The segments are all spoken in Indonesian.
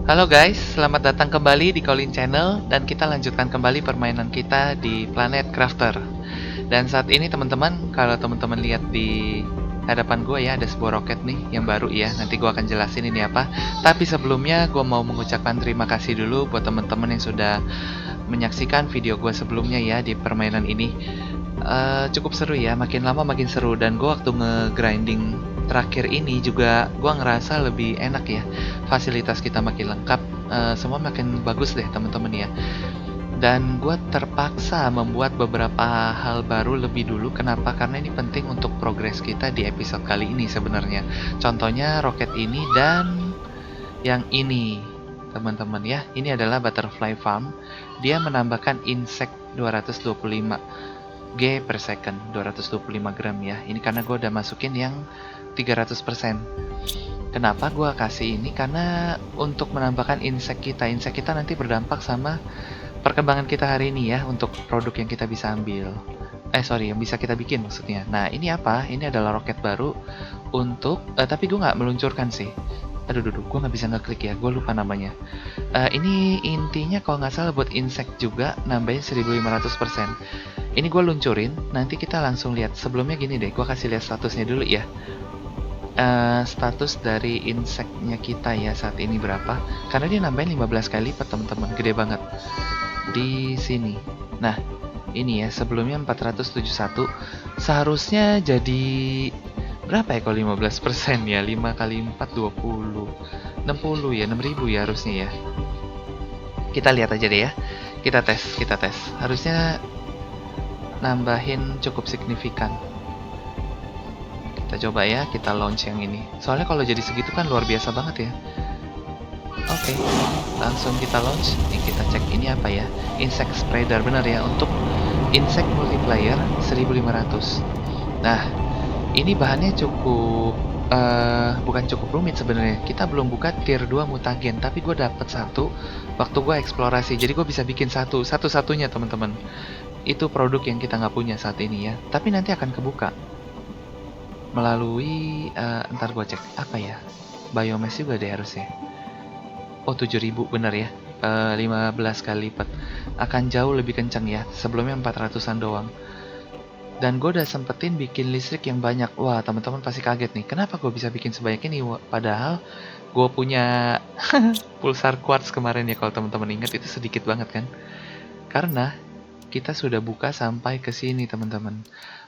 Halo guys, selamat datang kembali di Colin Channel dan kita lanjutkan kembali permainan kita di Planet Crafter. Dan saat ini teman-teman, kalau teman-teman lihat di hadapan gue ya ada sebuah roket nih yang baru ya. Nanti gue akan jelasin ini apa. Tapi sebelumnya gue mau mengucapkan terima kasih dulu buat teman-teman yang sudah menyaksikan video gue sebelumnya ya di permainan ini. Cukup seru ya, makin lama makin seru. Dan gue waktu nge-grinding terakhir ini juga gue ngerasa lebih enak ya. Fasilitas kita makin lengkap, semua makin bagus deh teman-teman ya. Dan gue terpaksa membuat beberapa hal baru lebih dulu. Kenapa? Karena ini penting untuk progres kita di episode kali ini sebenarnya. Contohnya roket ini dan yang ini teman-teman ya. Ini adalah butterfly farm. Dia menambahkan insect 225 G per second, 225 gram ya. Ini karena gue udah masukin yang 300%. Kenapa gue kasih ini? Karena untuk menambahkan insect kita nanti berdampak sama perkembangan kita hari ini ya, untuk produk yang kita bisa ambil. Sorry, yang bisa kita bikin maksudnya. Nah, ini apa? Ini adalah roket baru untuk, tapi gue nggak meluncurkan sih. Aduh, gue nggak bisa ngeklik ya, gue lupa namanya. Ini intinya kalau nggak salah buat insect juga, nambahin 1500%. Ini gue luncurin, nanti kita langsung lihat. Sebelumnya gini deh, gue kasih lihat statusnya dulu ya. Status dari insectnya kita ya saat ini berapa? Karena dia nambahin 15 kali lipat teman-teman, gede banget. Di sini. Nah, ini ya, sebelumnya 471, seharusnya jadi berapa ya kalau 15% ya? 5 kali 4 20. 60 ya, 6000 ya harusnya ya. Kita lihat aja deh ya. Kita tes. Harusnya nambahin cukup signifikan. Kita coba ya, kita launch yang ini. Soalnya kalau jadi segitu kan luar biasa banget ya. Oke, langsung kita launch. Nih kita cek ini apa ya? Insect spreader, bener ya, untuk insect multiplier 1500. Nah, ini bahannya cukup bukan cukup rumit sebenarnya. Kita belum buka tier 2 mutagen, tapi gue dapet satu waktu gue eksplorasi. Jadi gue bisa bikin satu-satunya teman-teman. Itu produk yang kita nggak punya saat ini ya. Tapi nanti akan kebuka melalui ntar gue cek apa ya, biomass juga deh harusnya. Oh 7000 bener ya, 15 kali lipat, akan jauh lebih kencang ya, sebelumnya 400an doang. Dan gue udah sempetin bikin listrik yang banyak. Wah teman-teman pasti kaget nih, kenapa gue bisa bikin sebanyak ini, padahal gue punya pulsar quartz kemarin ya. Kalau teman-teman ingat itu sedikit banget kan, karena kita sudah buka sampai ke sini teman-teman.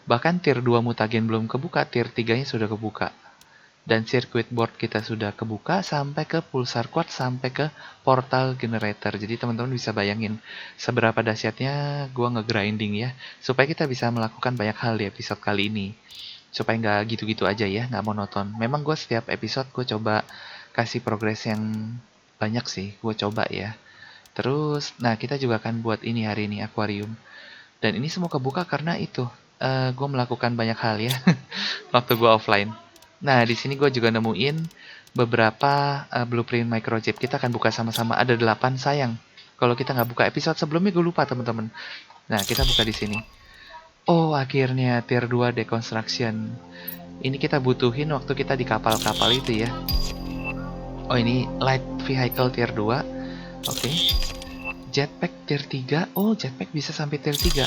Bahkan tier 2 mutagen belum kebuka, tier 3 nya sudah kebuka. Dan circuit board kita sudah kebuka sampai ke pulsar quartz, sampai ke portal generator. Jadi teman-teman bisa bayangin seberapa dahsyatnya gua nge-grinding ya, supaya kita bisa melakukan banyak hal di episode kali ini. Supaya nggak gitu-gitu aja ya, nggak monoton. Memang gue setiap episode gue coba kasih progres yang banyak sih, gue coba ya. Terus, nah kita juga akan buat ini hari ini, akuarium. Dan ini semua kebuka karena itu, gue melakukan banyak hal ya waktu gue offline. Nah, di sini gue juga nemuin beberapa blueprint microchip. Kita akan buka sama-sama. Ada 8 sayang. Kalau kita nggak buka episode sebelumnya, gue lupa teman-teman. Nah, kita buka di sini. Oh, akhirnya tier 2 deconstruction. Ini kita butuhin waktu kita di kapal-kapal itu ya. Oh, ini light vehicle tier 2. Oke. Jetpack tier 3. Oh, jetpack bisa sampai tier 3.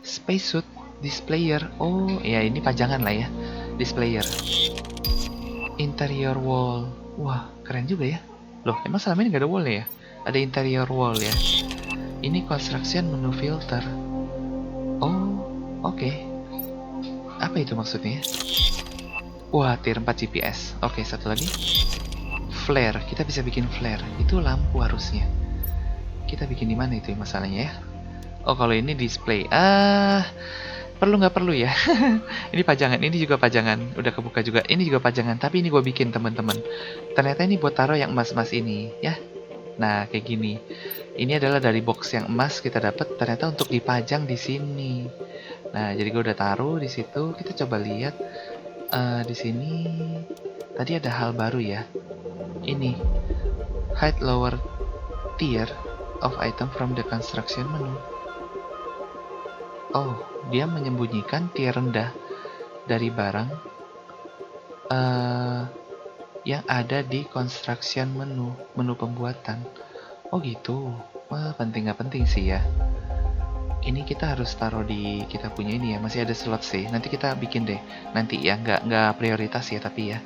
Spacesuit displayer. Oh, ya ini pajangan lah ya. Displayer. Interior wall. Wah, keren juga ya. Loh, emang selama ini nggak ada wall ya? Ada interior wall ya. Ini construction menu filter. Oh, oke. Apa itu maksudnya? Wah, tier 4 GPS. Oke, satu lagi. Flare. Kita bisa bikin flare. Itu lampu harusnya. Kita bikin di mana itu ya masalahnya ya? Oh, kalau ini display. Perlu nggak perlu ya? Ini pajangan, ini juga pajangan. Udah kebuka juga. Ini juga pajangan, tapi ini gue bikin teman-teman. Ternyata ini buat taruh yang emas-emas ini ya. Nah, kayak gini. Ini adalah dari box yang emas kita dapat, ternyata untuk dipajang di sini. Nah, jadi gue udah taruh di situ. Kita coba lihat di sini. Tadi ada hal baru ya. Ini hide lower tier of item from the construction menu. Oh, dia menyembunyikan tier rendah dari barang. yang ada di construction menu pembuatan. Oh gitu. Wah, penting nggak penting sih ya. Ini kita harus taruh di kita punya ini ya, masih ada slot sih. Nanti kita bikin deh. Nanti ya, nggak prioritas ya tapi ya.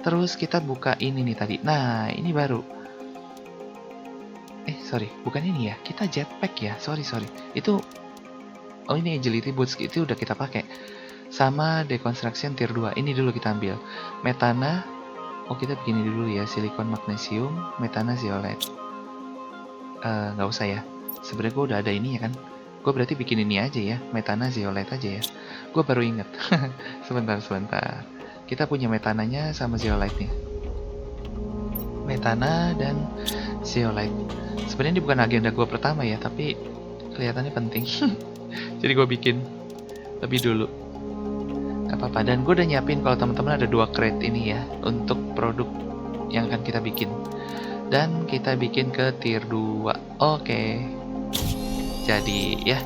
Terus kita buka ini nih tadi. Nah, ini baru. Sorry, bukan ini ya. Kita jetpack ya. Sorry. Itu oh ini agility boots itu udah kita pakai. Sama deconstruction tier 2. Ini dulu kita ambil. Metana. Oh, kita bikin ini dulu ya. Silikon magnesium, metana zeolite. Nggak usah ya. Sebenarnya gue udah ada ini ya kan. Gue berarti bikin ini aja ya, metana zeolite aja ya. Gue baru inget. sebentar. Kita punya metananya sama zeolite nih. Metana dan zeolite. Sebenarnya ini bukan agenda gue pertama ya, tapi kelihatannya penting. Jadi gue bikin lebih dulu. Gak apa-apa. Dan gue udah nyiapin kalau teman-teman ada 2 crate ini ya untuk produk yang akan kita bikin. Dan kita bikin ke tier 2. Oke. Jadi ya,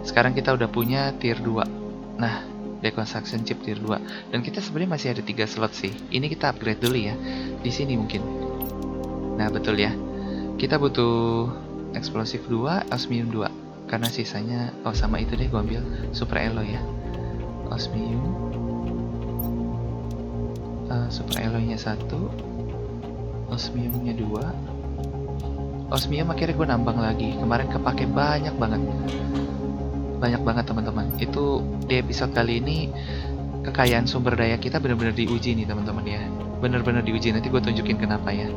sekarang kita udah punya tier 2. Nah, deconstruction chip tier 2. Dan kita sebenarnya masih ada 3 slot sih. Ini kita upgrade dulu ya. Di sini mungkin. Nah, betul ya. Kita butuh explosive 2, osmium 2. Karena sisanya, oh sama itu deh gue ambil super alloy ya. Osmium. Super alloy-nya 1. Osmiumnya 2. Osmium akhirnya gue nambang lagi. Kemarin kepake banyak banget teman-teman. Itu di episode kali ini kekayaan sumber daya kita benar-benar diuji nih teman-teman ya. Benar-benar diuji. Nanti gue tunjukin kenapa ya.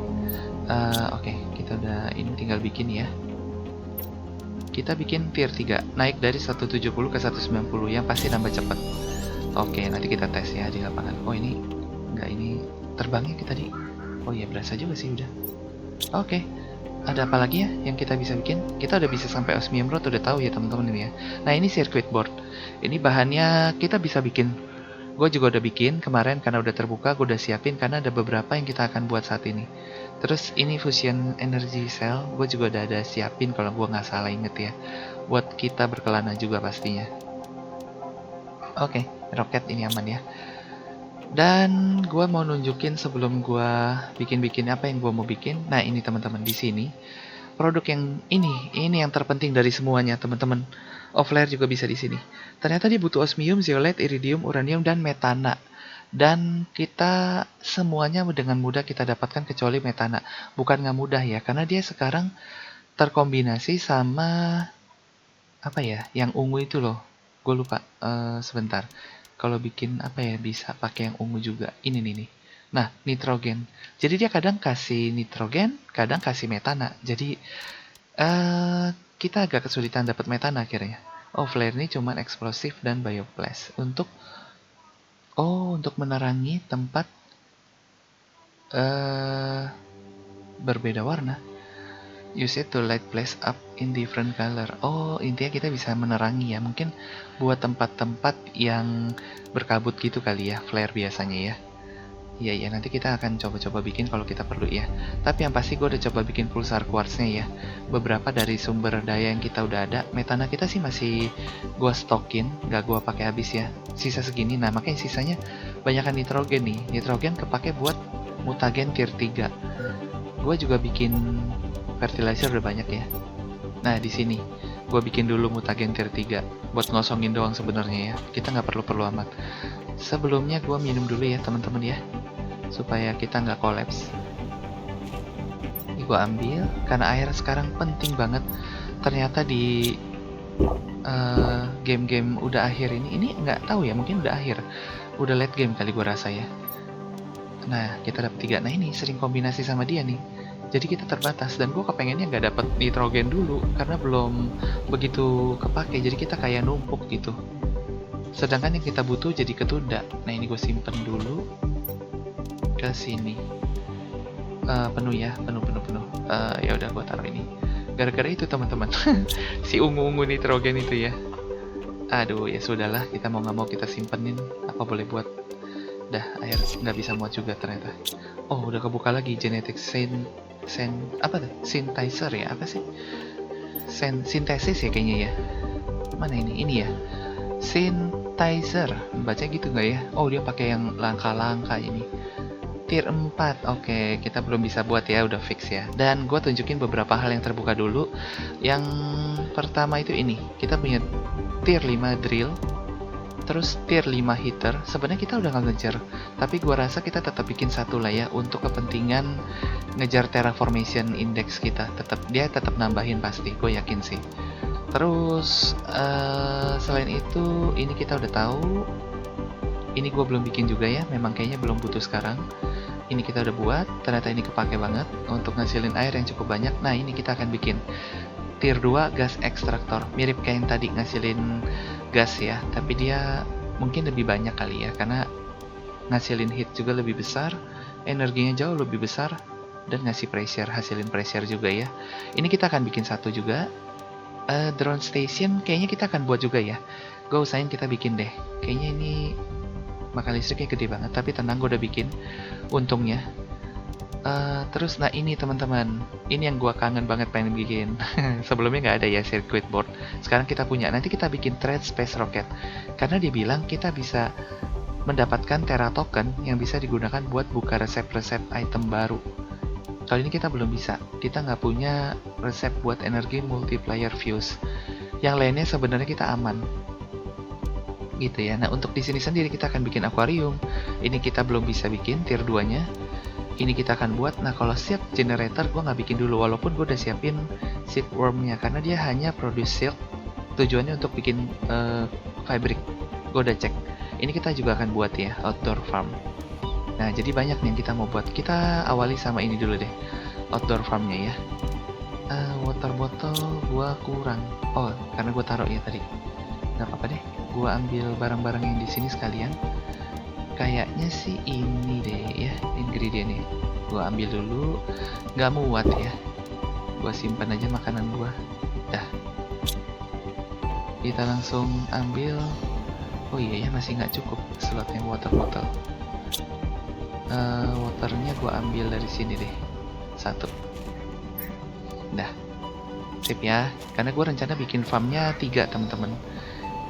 Oke, kita udah ini tinggal bikin ya. Kita bikin tier 3. Naik dari 170 ke 190. Yang pasti nambah cepet. Oke, nanti kita tes ya di lapangan. Oh ini enggak, ini terbangnya kita tadi. Oh iya, berasa juga sih udah. Oke. Ada apa lagi ya yang kita bisa bikin? Kita udah bisa sampai osmium rod, udah tahu ya teman-teman ini ya. Nah, ini circuit board. Ini bahannya kita bisa bikin. Gue juga udah bikin kemarin karena udah terbuka, gue udah siapin karena ada beberapa yang kita akan buat saat ini. Terus ini fusion energy cell, gue juga udah ada siapin kalau gue nggak salah inget ya. Buat kita berkelana juga pastinya. Oke, roket ini aman ya. Dan gue mau nunjukin sebelum gue bikin apa yang gue mau bikin. Nah ini teman-teman di sini produk yang ini yang terpenting dari semuanya teman-teman. Flare juga bisa di sini. Ternyata dia butuh osmium, zeolite, iridium, uranium, dan metana. Dan kita semuanya dengan mudah kita dapatkan kecuali metana. Bukan nggak mudah ya, karena dia sekarang terkombinasi sama apa ya? Yang ungu itu loh. Gue lupa. Sebentar. Kalau bikin apa ya bisa pakai yang ungu juga. Ini nih. Nah, nitrogen. Jadi dia kadang kasih nitrogen, kadang kasih metana. Jadi kita agak kesulitan dapat metana akhirnya. Oh, flare ini cuman eksplosif dan bioblast untuk menerangi tempat berbeda warna. Use it to light place up in different color. Oh, intinya kita bisa menerangi ya. Mungkin buat tempat-tempat yang berkabut gitu kali ya, flare biasanya ya. Iya, nanti kita akan coba-coba bikin kalau kita perlu ya. Tapi yang pasti gue udah coba bikin pulsar quartznya ya. Beberapa dari sumber daya yang kita udah ada, metana kita sih masih gue stokin, nggak gue pakai habis ya. Sisa segini, nah makanya sisanya banyakan nitrogen nih. Nitrogen kepake buat mutagen tier 3. Gue juga bikin fertilizer udah banyak ya. Nah di sini gue bikin dulu mutagen tier 3 buat ngosongin doang sebenarnya ya. Kita nggak perlu amat. Sebelumnya gue minum dulu ya teman-teman ya, supaya kita nggak kolaps. Ini gue ambil karena air sekarang penting banget. Ternyata di game-game udah akhir ini nggak tahu ya, mungkin udah akhir, udah late game kali gue rasa ya. Nah kita dapet 3. Nah ini sering kombinasi sama dia nih. Jadi kita terbatas, dan gue kepengennya nggak dapet nitrogen dulu karena belum begitu kepake. Jadi kita kayak numpuk gitu. Sedangkan yang kita butuh jadi ketunda. Nah ini gue simpen dulu ke sini. Penuh ya, penuh. Ya udah gue taruh ini. Gara-gara itu teman-teman, si ungu-ungu nitrogen itu ya. Aduh ya sudahlah, kita mau nggak mau kita simpenin. Apa boleh buat? Dah air nggak bisa muat juga ternyata. Oh udah kebuka lagi genetic apa tuh? Synthesizer ya, apa sih? Sintesis ya kayaknya ya. Mana ini? Ini ya. Synthesizer. Baca gitu nggak ya? Oh dia pakai yang langka-langka ini. Tier 4, oke, kita belum bisa buat ya, udah fix ya. Dan gue tunjukin beberapa hal yang terbuka dulu. Yang pertama itu ini, kita punya tier 5 drill, terus tier 5 heater. Sebenarnya kita udah nggak ngejar, tapi gue rasa kita tetap bikin satu lah ya, untuk kepentingan ngejar terraformation index kita. Dia tetap nambahin pasti, gue yakin sih. Terus selain itu, ini kita udah tahu. Ini gue belum bikin juga ya, memang kayaknya belum butuh sekarang. Ini kita udah buat, ternyata ini kepake banget untuk ngasilin air yang cukup banyak. Nah, ini kita akan bikin tier 2 gas ekstraktor, mirip kayak yang tadi ngasilin gas ya, tapi dia mungkin lebih banyak kali ya, karena ngasilin heat juga lebih besar, energinya jauh lebih besar, dan ngasih pressure, hasilin pressure juga ya. Ini kita akan bikin satu juga. Drone station kayaknya kita akan buat juga ya. Gue usahain kita bikin deh, kayaknya ini makan listriknya gede banget, tapi tenang, gue udah bikin untungnya. Terus nah ini teman-teman, ini yang gue kangen banget pengen bikin. Sebelumnya nggak ada ya circuit board, sekarang kita punya. Nanti kita bikin trade space rocket, karena dia bilang kita bisa mendapatkan Terra token yang bisa digunakan buat buka resep-resep item baru. Kali ini kita belum bisa, kita nggak punya resep buat energi multiplier fuse. Yang lainnya sebenarnya kita aman gitu ya. Nah, untuk di sini sendiri kita akan bikin akuarium. Ini kita belum bisa bikin tier 2 nya. Ini kita akan buat. Nah, kalau siap generator gue nggak bikin dulu, walaupun gue udah siapin silkworm-nya, karena dia hanya produce silk. Tujuannya untuk bikin fabric. Gue udah cek. Ini kita juga akan buat ya, outdoor farm. Nah, jadi banyak nih yang kita mau buat. Kita awali sama ini dulu deh, outdoor farm-nya ya. Water bottle gue kurang. Oh, karena gue taruh ya tadi. Gak apa-apa deh, gue ambil barang-barang yang di sini sekalian. Kayaknya sih ini deh ya, ingredientnya. Gue ambil dulu, nggak muat ya. Gue simpan aja makanan gue. Dah. Kita langsung ambil. Oh iya ya, masih nggak cukup slotnya water bottle. Waternya gue ambil dari sini deh, satu. Dah. Sip ya, karena gue rencana bikin farmnya 3 teman-teman.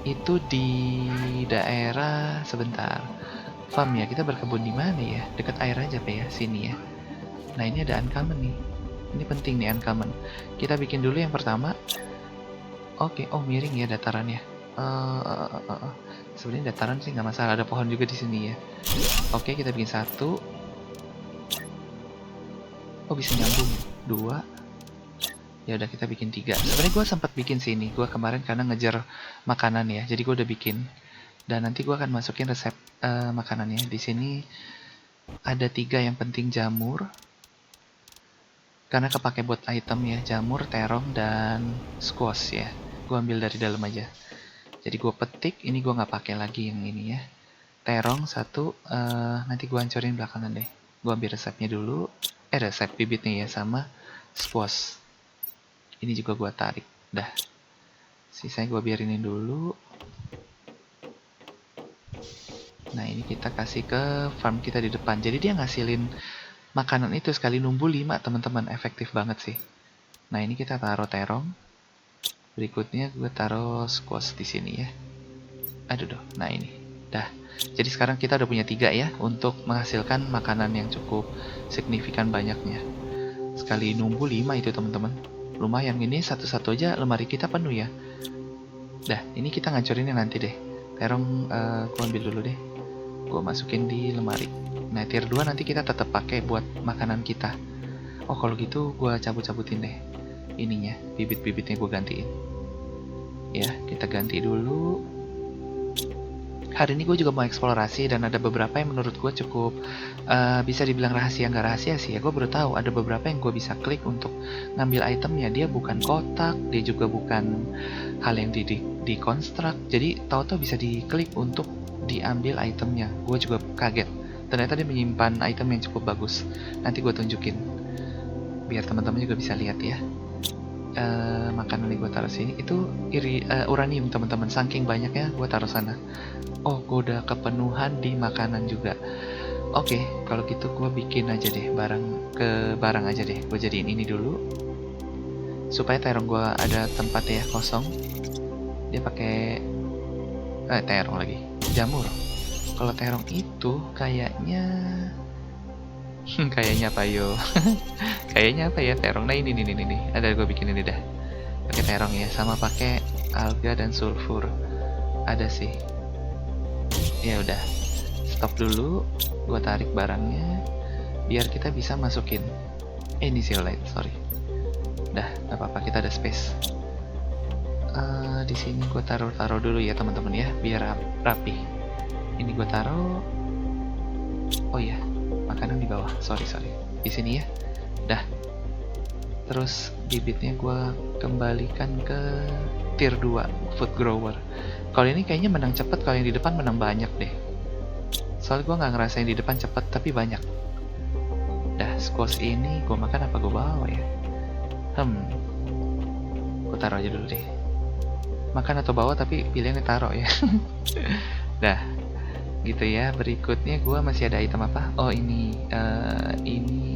Itu di daerah sebentar. Farm ya, kita berkebun di mana ya? Dekat air aja Pak ya, sini ya. Nah, ini ada uncommon nih. Ini penting nih uncommon. Kita bikin dulu yang pertama. Oke, oh miring ya datarannya. Sebenarnya dataran sih nggak masalah, ada pohon juga di sini ya. Oke, kita bikin satu. Oh, bisa nyambung. 2. Ya udah, kita bikin 3. Sebenarnya gue sempat bikin sini. Gue kemarin karena ngejar makanan ya, jadi gue udah bikin. Dan nanti gue akan masukin resep makanannya. Di sini ada 3 yang penting jamur, karena kepake buat item ya, jamur, terong, dan squash ya. Gue ambil dari dalam aja. Jadi gue petik. Ini gue nggak pakai lagi yang ini ya. Terong 1. Nanti gue hancurin belakangan deh. Gue ambil resepnya dulu. Resep bibitnya ya, sama squash. Ini juga gue tarik. Dah. Sisanya gue biarinin dulu. Nah, ini kita kasih ke farm kita di depan. Jadi dia ngasilin makanan itu sekali numbuh 5, teman-teman. Efektif banget sih. Nah, ini kita taruh terong. Berikutnya gue taruh squash di sini ya. Aduh, nah ini. Dah. Jadi sekarang kita udah punya 3 ya, untuk menghasilkan makanan yang cukup signifikan banyaknya. Sekali numbuh 5 itu, teman-teman. Lumayan, ini satu-satu aja lemari kita penuh ya. Dah, ini kita ngancurinnya nanti deh. Terong gue ambil dulu deh. Gue masukin di lemari. Nah, tier 2 nanti kita tetap pakai buat makanan kita. Oh, kalau gitu gue cabut-cabutin deh ininya, bibit-bibitnya gue gantiin. Ya, kita ganti dulu. Hari ini gue juga mau eksplorasi, dan ada beberapa yang menurut gue cukup bisa dibilang rahasia. Nggak rahasia sih ya, gue baru tahu ada beberapa yang gue bisa klik untuk ngambil itemnya. Dia bukan kotak, dia juga bukan hal yang di construct. Jadi tahu-tahu bisa diklik untuk diambil itemnya. Gue juga kaget, ternyata dia menyimpan item yang cukup bagus. Nanti gue tunjukin biar teman-teman juga bisa lihat ya. Makanan yang gue taruh sini itu uranium, teman-teman. Saking banyaknya gue taruh sana. Oh, gue udah kepenuhan di makanan juga. Oke, kalau gitu gue bikin aja deh barang aja deh. Gue jadiin ini dulu supaya terong gue ada tempat ya, kosong. Dia pakai terong lagi, jamur. Kalau terong itu kayaknya Kayaknya apa yo? Kayaknya apa ya, terong. Nah ini. Ada gue bikin ini dah. Pakai terong ya, sama pakai alga dan sulfur. Ada sih. Ya udah. Stop dulu. Gue tarik barangnya biar kita bisa masukin initialize, sorry. Dah, nggak apa-apa, kita ada space. Di sini gue taruh dulu ya teman-teman ya, biar rapi. Ini gue taruh. Oh iya, makanan di bawah. Sorry. Di sini ya. Dah. Terus bibitnya gue kembalikan ke tier 2 food grower. Kalau ini kayaknya menang cepet, kalau yang di depan menang banyak deh. Soalnya gue nggak ngerasain di depan cepet, tapi banyak. Dah, squash ini gue makan apa gue bawa ya? Gue taruh aja dulu deh. Makan atau bawa, tapi pilihannya taruh ya. Dah, gitu ya. Berikutnya gue masih ada item apa? Oh ini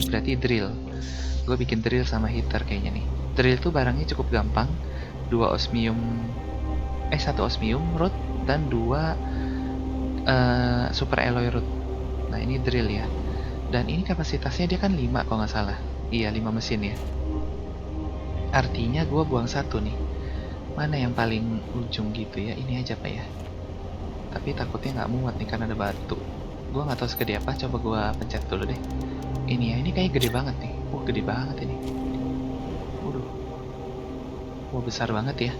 berarti drill. Gue bikin drill sama heater kayaknya nih. Drill tuh barangnya cukup gampang. 1 osmium root dan 2 super alloy root. Nah ini drill ya. Dan ini kapasitasnya dia kan 5 kalau nggak salah. Iya 5 mesin ya. Artinya gue buang 1 nih. Mana yang paling ujung gitu ya? Ini aja pak ya. Tapi takutnya nggak muat nih karena ada batu. Gue nggak tahu segede apa. Coba gue pencet dulu deh. Ini ya. Ini kayak gede banget nih. Gede banget ini. Waduh. Wah besar banget ya.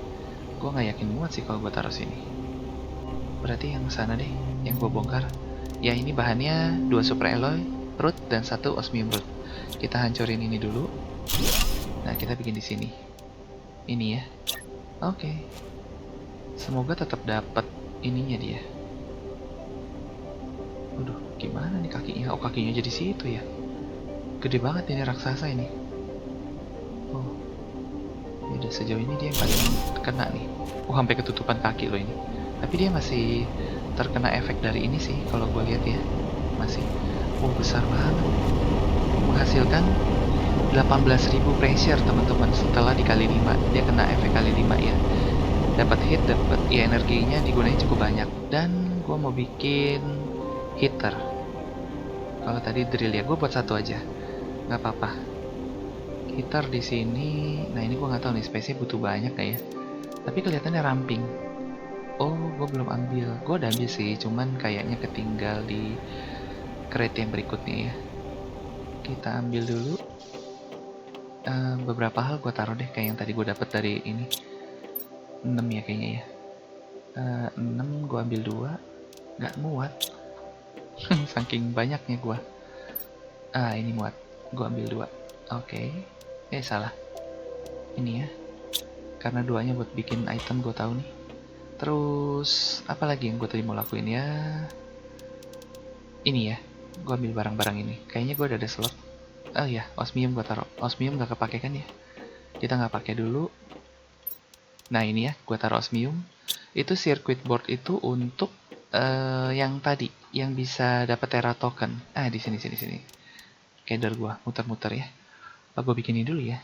Gue nggak yakin muat sih kalau gue taruh sini. Berarti yang sana deh. Yang gue bongkar. Ya ini bahannya 2 super alloy root dan 1 osmium root. Kita hancurin ini dulu. Nah kita bikin di sini. Ini ya. Oke. Semoga tetap dapat ininya dia. Waduh, gimana nih kakinya? Oh, kakinya jadi situ ya. Gede banget ini raksasa ini. Oh. Ya udah sejauh ini dia yang paling kena nih. Oh, sampai ketutupan kaki loh ini. Tapi dia masih terkena efek dari ini sih kalau gue lihat ya. Masih. Oh, besar banget. Menghasilkan 18.000 pressure teman-teman setelah dikali 5. Dia kena efek kali 5 ya. Dapat hit, dapat ya energinya digunain cukup banyak. Dan gue mau bikin heater. Kalau tadi drill ya, gue buat 1 aja. Nggak apa-apa. Heater di sini. Nah ini gue nggak tahu nih space-nya butuh banyak nggak ya. Tapi kelihatannya ramping. Oh, gue belum ambil. Gue udah ambil sih, cuman kayaknya ketinggal di crate yang berikutnya ya. Kita ambil dulu. Beberapa hal gue taruh deh kayak yang tadi gue dapat dari ini. 6 ya kayaknya ya. 6 gue ambil 2. Nggak muat. Saking banyaknya gue. Ini muat. Gue ambil 2. Oke. Salah. Ini ya. Karena 2-nya buat bikin item gue tahu nih. Terus apa lagi yang gue tadi mau lakuin ya? Ini ya. Gue ambil barang-barang ini. Kayaknya gue udah ada slot. Oh ya, osmium gue taruh. Osmium nggak kepake kan ya? Kita nggak pakai dulu. Nah ini ya, gue taruh osmium. Itu circuit board itu untuk yang tadi, yang bisa dapat Terra token. Di sini. Keder gue, muter-muter ya. Gue bikinin dulu ya.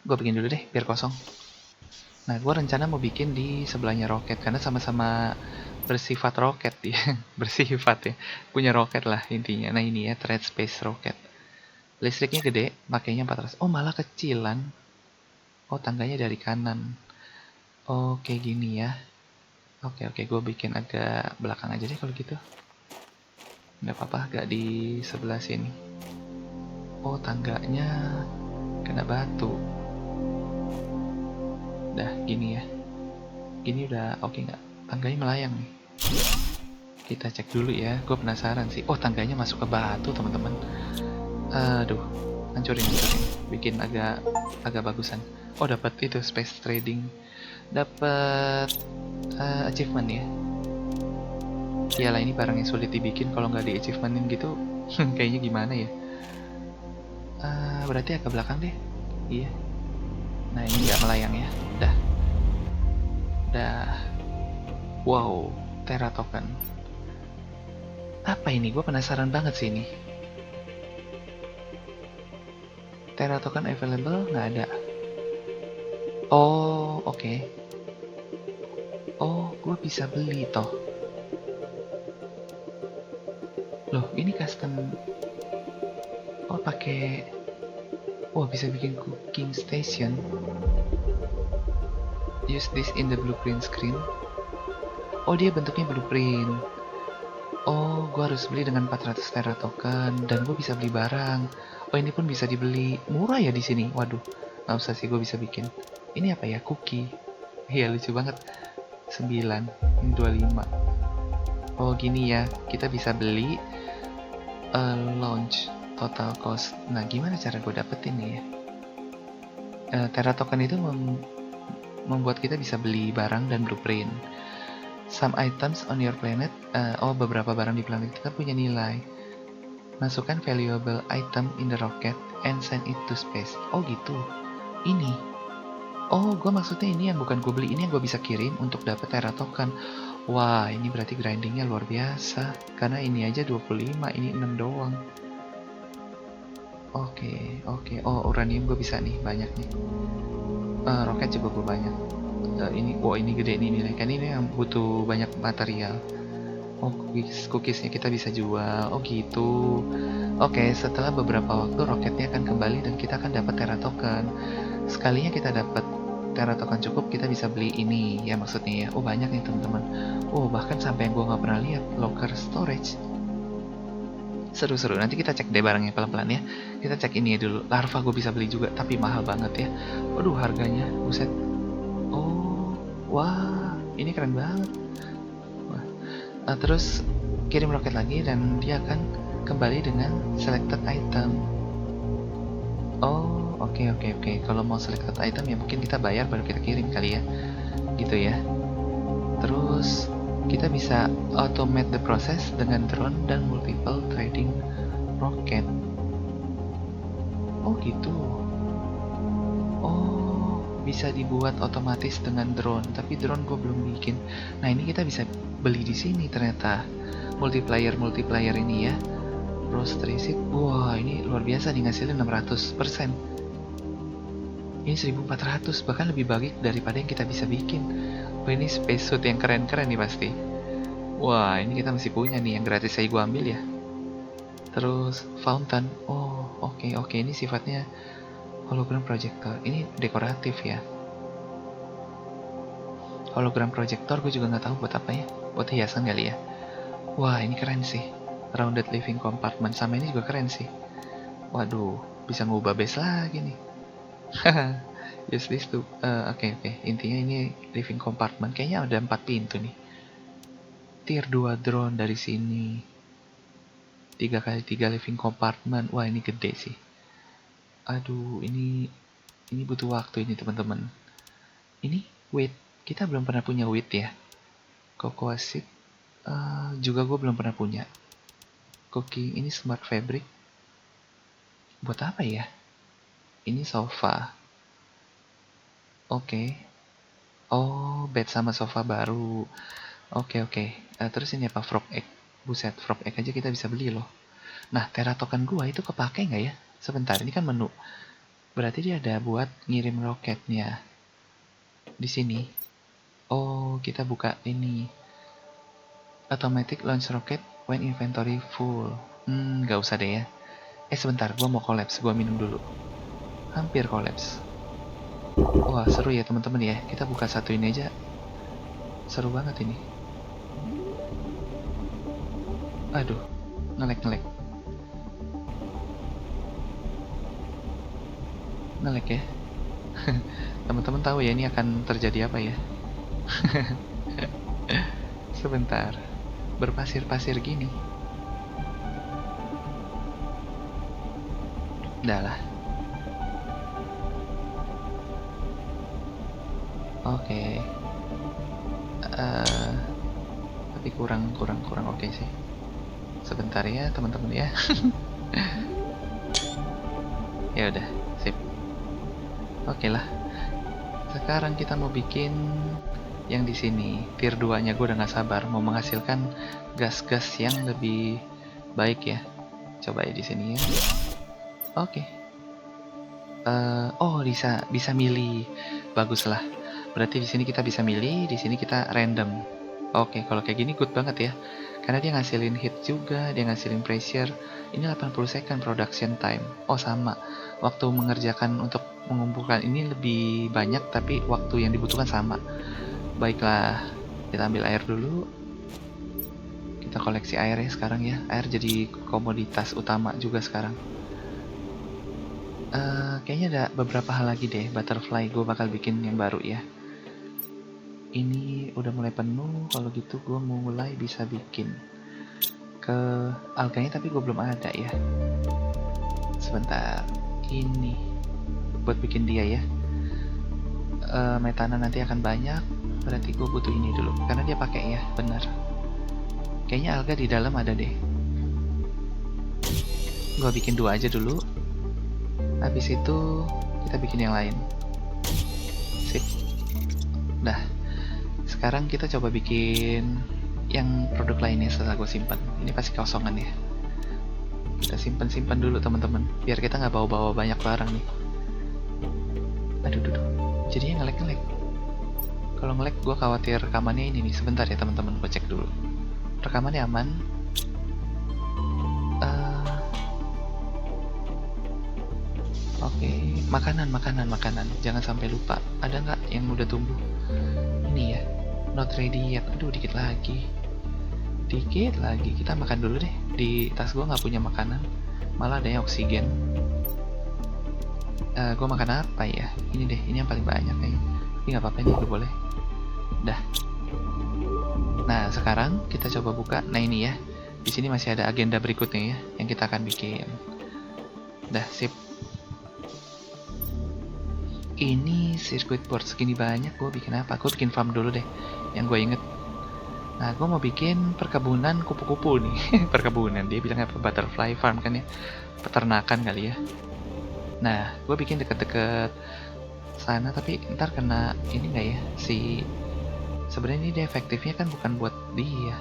Gue bikin dulu deh, biar kosong. Nah, gue rencana mau bikin di sebelahnya roket karena sama-sama bersifat roket ya. Bersifat ya. Punya roket lah intinya. Nah ini ya, thread space roket. Listriknya gede, makanya 400. Oh malah kecilan. Oh tangganya dari kanan. Oke gini ya. Oke, gue bikin agak belakang aja deh kalau gitu. Nggak apa-apa, agak di sebelah sini. Oh tangganya kena batu. Dah gini ya. Gini udah oke nggak? Tangganya melayang nih. Kita cek dulu ya. Gue penasaran sih. Oh tangganya masuk ke batu teman-teman. Aduh, hancurin. Bikin agak bagusan. Oh dapat itu space trading. Dapat achievement ya. Iyalah ini barang yang sulit dibikin kalau nggak di achievementin gitu. Kayaknya gimana ya? Berarti agak belakang deh. Iya. Nah ini nggak melayang ya. Dah. Wow, Terra token. Apa ini? Gue penasaran banget sih ini. Terra token available nggak ada. Oh, oke. Oh, gue bisa beli toh. Loh, ini custom Oh, pakai. Oh, bisa bikin cooking station. Use this in the blueprint screen. Oh, dia bentuknya blueprint. Oh, gua harus beli dengan 400 Terra token dan gue bisa beli barang. Oh, ini pun bisa dibeli. Murah ya di sini. Waduh, nggak usah sih, gue bisa bikin. Ini apa ya? Cookie. Iya, lucu banget. 9, ini 25. Oh, gini ya. Kita bisa beli launch total cost. Nah, gimana cara gue dapetin nih ya? Terra token itu membuat kita bisa beli barang dan blueprint. Some items on your planet, beberapa barang di planet kita punya nilai. Masukkan valuable item in the rocket and send it to space. Oh gitu. Ini. Oh, gue maksudnya ini yang bukan gue beli, ini yang gue bisa kirim untuk dapat Terra token. Wah, ini berarti grindingnya luar biasa. Karena ini aja 25, ini 6 doang. Oke. Oh, uranium gue bisa nih, banyak nih. Roket juga gue banyak. Ini gede nih nilai. Kan ini yang butuh banyak material. Oh, cookiesnya kita bisa jual. Oh gitu. Oke, setelah beberapa waktu roketnya akan kembali dan kita akan dapat Terra token. Sekalinya kita dapat Terra token cukup, kita bisa beli ini ya maksudnya ya. Oh, banyak nih teman-teman. Oh, bahkan sampai yang gue nggak pernah lihat, locker storage. Seru-seru. Nanti kita cek deh barangnya pelan-pelan ya. Kita cek ini ya dulu. Larva gue bisa beli juga, tapi mahal banget ya. Waduh, harganya buset. Oh, wah, ini keren banget. Terus kirim roket lagi dan dia akan kembali dengan selected item. Oh, oke. Kalau mau selected item ya mungkin kita bayar baru kita kirim kali ya. Gitu ya. Terus kita bisa automate the process dengan drone dan multiple trading rocket. Oh gitu. Oh, bisa dibuat otomatis dengan drone, tapi drone gue belum bikin. Nah, ini kita bisa beli di sini ternyata. Multiplier ini ya. Rose Tracing. Wah, ini luar biasa nih, ngasilin 600%. Ini 1400, bahkan lebih baik daripada yang kita bisa bikin. Wah, ini spacesuit yang keren-keren nih pasti. Wah, ini kita masih punya nih, yang gratis saya gua ambil ya. Terus fountain. Oh, oke. Ini sifatnya hologram projector. Ini dekoratif ya. Hologram projector gue juga nggak tahu buat apa ya. Buat hiasan kali ya. Wah, ini keren sih. Rounded living compartment, sama ini juga keren sih. Waduh, bisa ngubah base lagi nih. Use this to oke. Intinya ini living compartment, kayaknya ada 4 pintu nih. Tier 2 drone dari sini. 3x3 living compartment. Wah, ini gede sih. Aduh, ini butuh waktu ini teman-teman. Ini wheat, kita belum pernah punya wheat ya. Cocoa seed juga gue belum pernah punya. Cooking, ini smart fabric. Buat apa ya? Ini sofa. Oke. Oh, bed sama sofa baru. Oke. Terus ini apa? Frog egg. Buset, frog egg aja kita bisa beli loh. Nah, Terra token gua itu kepake nggak ya? Sebentar, ini kan menu. Berarti dia ada buat ngirim roketnya. Di sini. Oh, kita buka ini. Automatic launch rocket when inventory full. Nggak usah deh ya. Sebentar, gua mau collapse. Gua minum dulu. Hampir collapse. Wah, seru ya teman-teman ya. Kita buka satu ini aja. Seru banget ini. Aduh, ngelek. Ngelek ya. Teman-teman tahu ya ini akan terjadi apa ya? Sebentar. Berpasir-pasir gini. Udah lah. Oke. Tapi kurang oke sih. Sebentar ya teman-teman ya. Ya udah, sip. Oke lah. Sekarang kita mau bikin yang di sini. Tier 2-nya gue udah gak sabar mau menghasilkan gas-gas yang lebih baik ya. Coba ya di sini ya. Oke. Oh, bisa milih. Baguslah. Berarti di sini kita bisa milih, di sini kita random. Oke, kalau kayak gini good banget ya. Karena dia ngasilin hit juga, dia ngasilin pressure. Ini 80 second production time. Oh, sama. Waktu mengerjakan untuk mengumpulkan ini lebih banyak, tapi waktu yang dibutuhkan sama. Baiklah, kita ambil air dulu. Kita koleksi air ya sekarang ya. Air jadi komoditas utama juga sekarang. Kayaknya ada beberapa hal lagi deh. Butterfly gue bakal bikin yang baru ya. Ini udah mulai penuh. Kalau gitu gue mulai bisa bikin ke alganya, tapi gue belum ada ya. Sebentar, ini buat bikin dia ya. Metana nanti akan banyak, berarti gue butuh ini dulu karena dia pakai ya, benar. Kayaknya alga di dalam ada deh. Gue bikin 2 aja dulu. Habis itu kita bikin yang lain. Sip. Dah. Sekarang kita coba bikin yang produk lainnya setelah gue simpan. Ini pasti kosongan ya. Kita simpan dulu teman-teman, biar kita nggak bawa-bawa banyak barang nih. Aduh, jadinya nge-lag. Kalau nge-lag gue khawatir rekamannya ini nih. Sebentar ya teman-teman, gue cek dulu. Rekamannya aman. Oke, makanan. Jangan sampai lupa. Ada nggak yang udah tumbuh? Ini ya, not ready yet. Aduh, dikit lagi. Kita makan dulu deh. Di tas gue nggak punya makanan. Malah ada yang oksigen. Gue makan apa ya? Ini deh, ini yang paling banyak nih. Ini nggak apa-apa, ini gue boleh. Dah. Nah, sekarang kita coba buka. Nah, ini ya. Di sini masih ada agenda berikutnya ya, yang kita akan bikin. Dah, sip. Ini circuit board segini banyak, gue bikin apa? Gue bikin farm dulu deh, yang gue inget. Nah, gue mau bikin perkebunan kupu-kupu nih. Perkebunan, dia bilang apa? Butterfly farm kan ya? Peternakan kali ya. Nah, gue bikin deket-deket sana, tapi ntar kena ini nggak ya? Sebenarnya ini dia efektifnya kan bukan buat dia.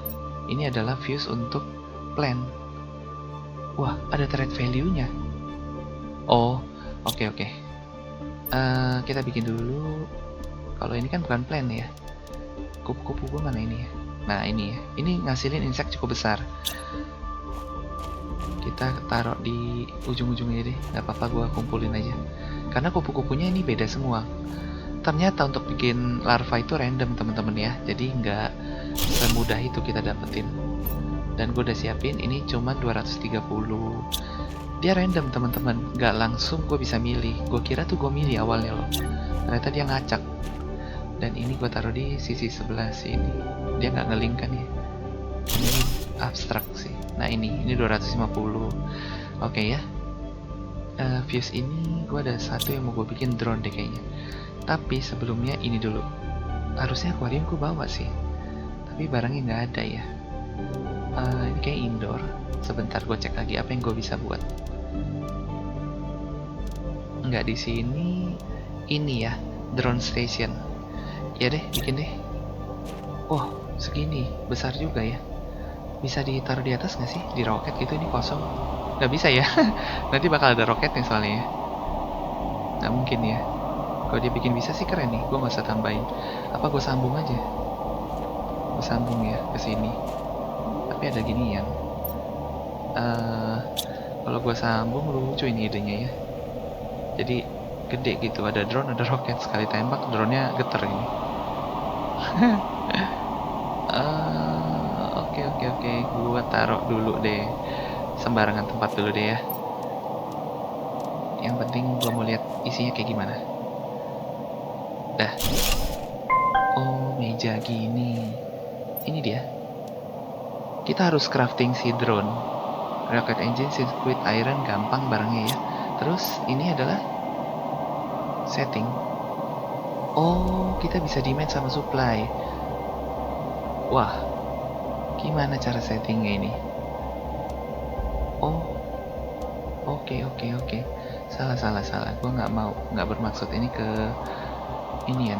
Ini adalah fuse untuk plant. Wah, ada trade value-nya. Oh, oke. Kita bikin dulu. Kalau ini kan bukan plant ya. Kupu-kupu gue mana ini ya? Nah, ini ya. Ini ngasilin insect cukup besar. Kita taruh di ujung-ujungnya deh. Gak apa-apa, gue kumpulin aja. Karena kupu-kupunya ini beda semua. Ternyata untuk bikin larva itu random teman-teman ya. Jadi nggak semudah itu kita dapetin. Dan gue udah siapin. Ini cuma 230. Dia random teman-teman, nggak langsung gue bisa milih. Gue kira tuh gue milih awalnya loh, ternyata dia ngacak. Dan ini gue taruh di sisi sebelah sini. Dia nggak ngelink kan ya. Ini abstrak sih. Nah ini 250. Oke ya. Fuse ini gue ada satu yang mau gue bikin drone deh kayaknya. Tapi sebelumnya ini dulu. Harusnya aquarium gue bawa sih, tapi barangnya nggak ada ya. Ini kayak indoor. Sebentar gue cek lagi apa yang gue bisa buat. Nggak di sini. Ini ya, drone station. Ya deh, bikin deh. Oh, segini besar juga ya. Bisa ditaruh di atas nggak sih? Di roket gitu. Ini kosong. Nggak bisa ya. Nanti bakal ada roketnya soalnya ya. Nggak mungkin ya. Kalau dia bikin bisa sih keren nih. Gue nggak usah tambahin. Apa gue sambung aja? Gue sambung ya ke sini. Tapi ada ginian. Kalau gue sambung lucu ini idenya ya. Jadi gede gitu, ada drone, ada roket, sekali tembak drone-nya geter ini. Oke, gua taruh dulu deh, sembarangan tempat dulu deh ya. Yang penting gua mau lihat isinya kayak gimana. Dah. Oh, meja gini. Ini dia. Kita harus crafting si drone. Rocket engine, circuit iron, gampang barangnya ya. Terus ini adalah setting. Oh, kita bisa demand sama supply. Wah, gimana cara settingnya ini? Oh, oke. Salah. Gue nggak bermaksud ini ke ini ya.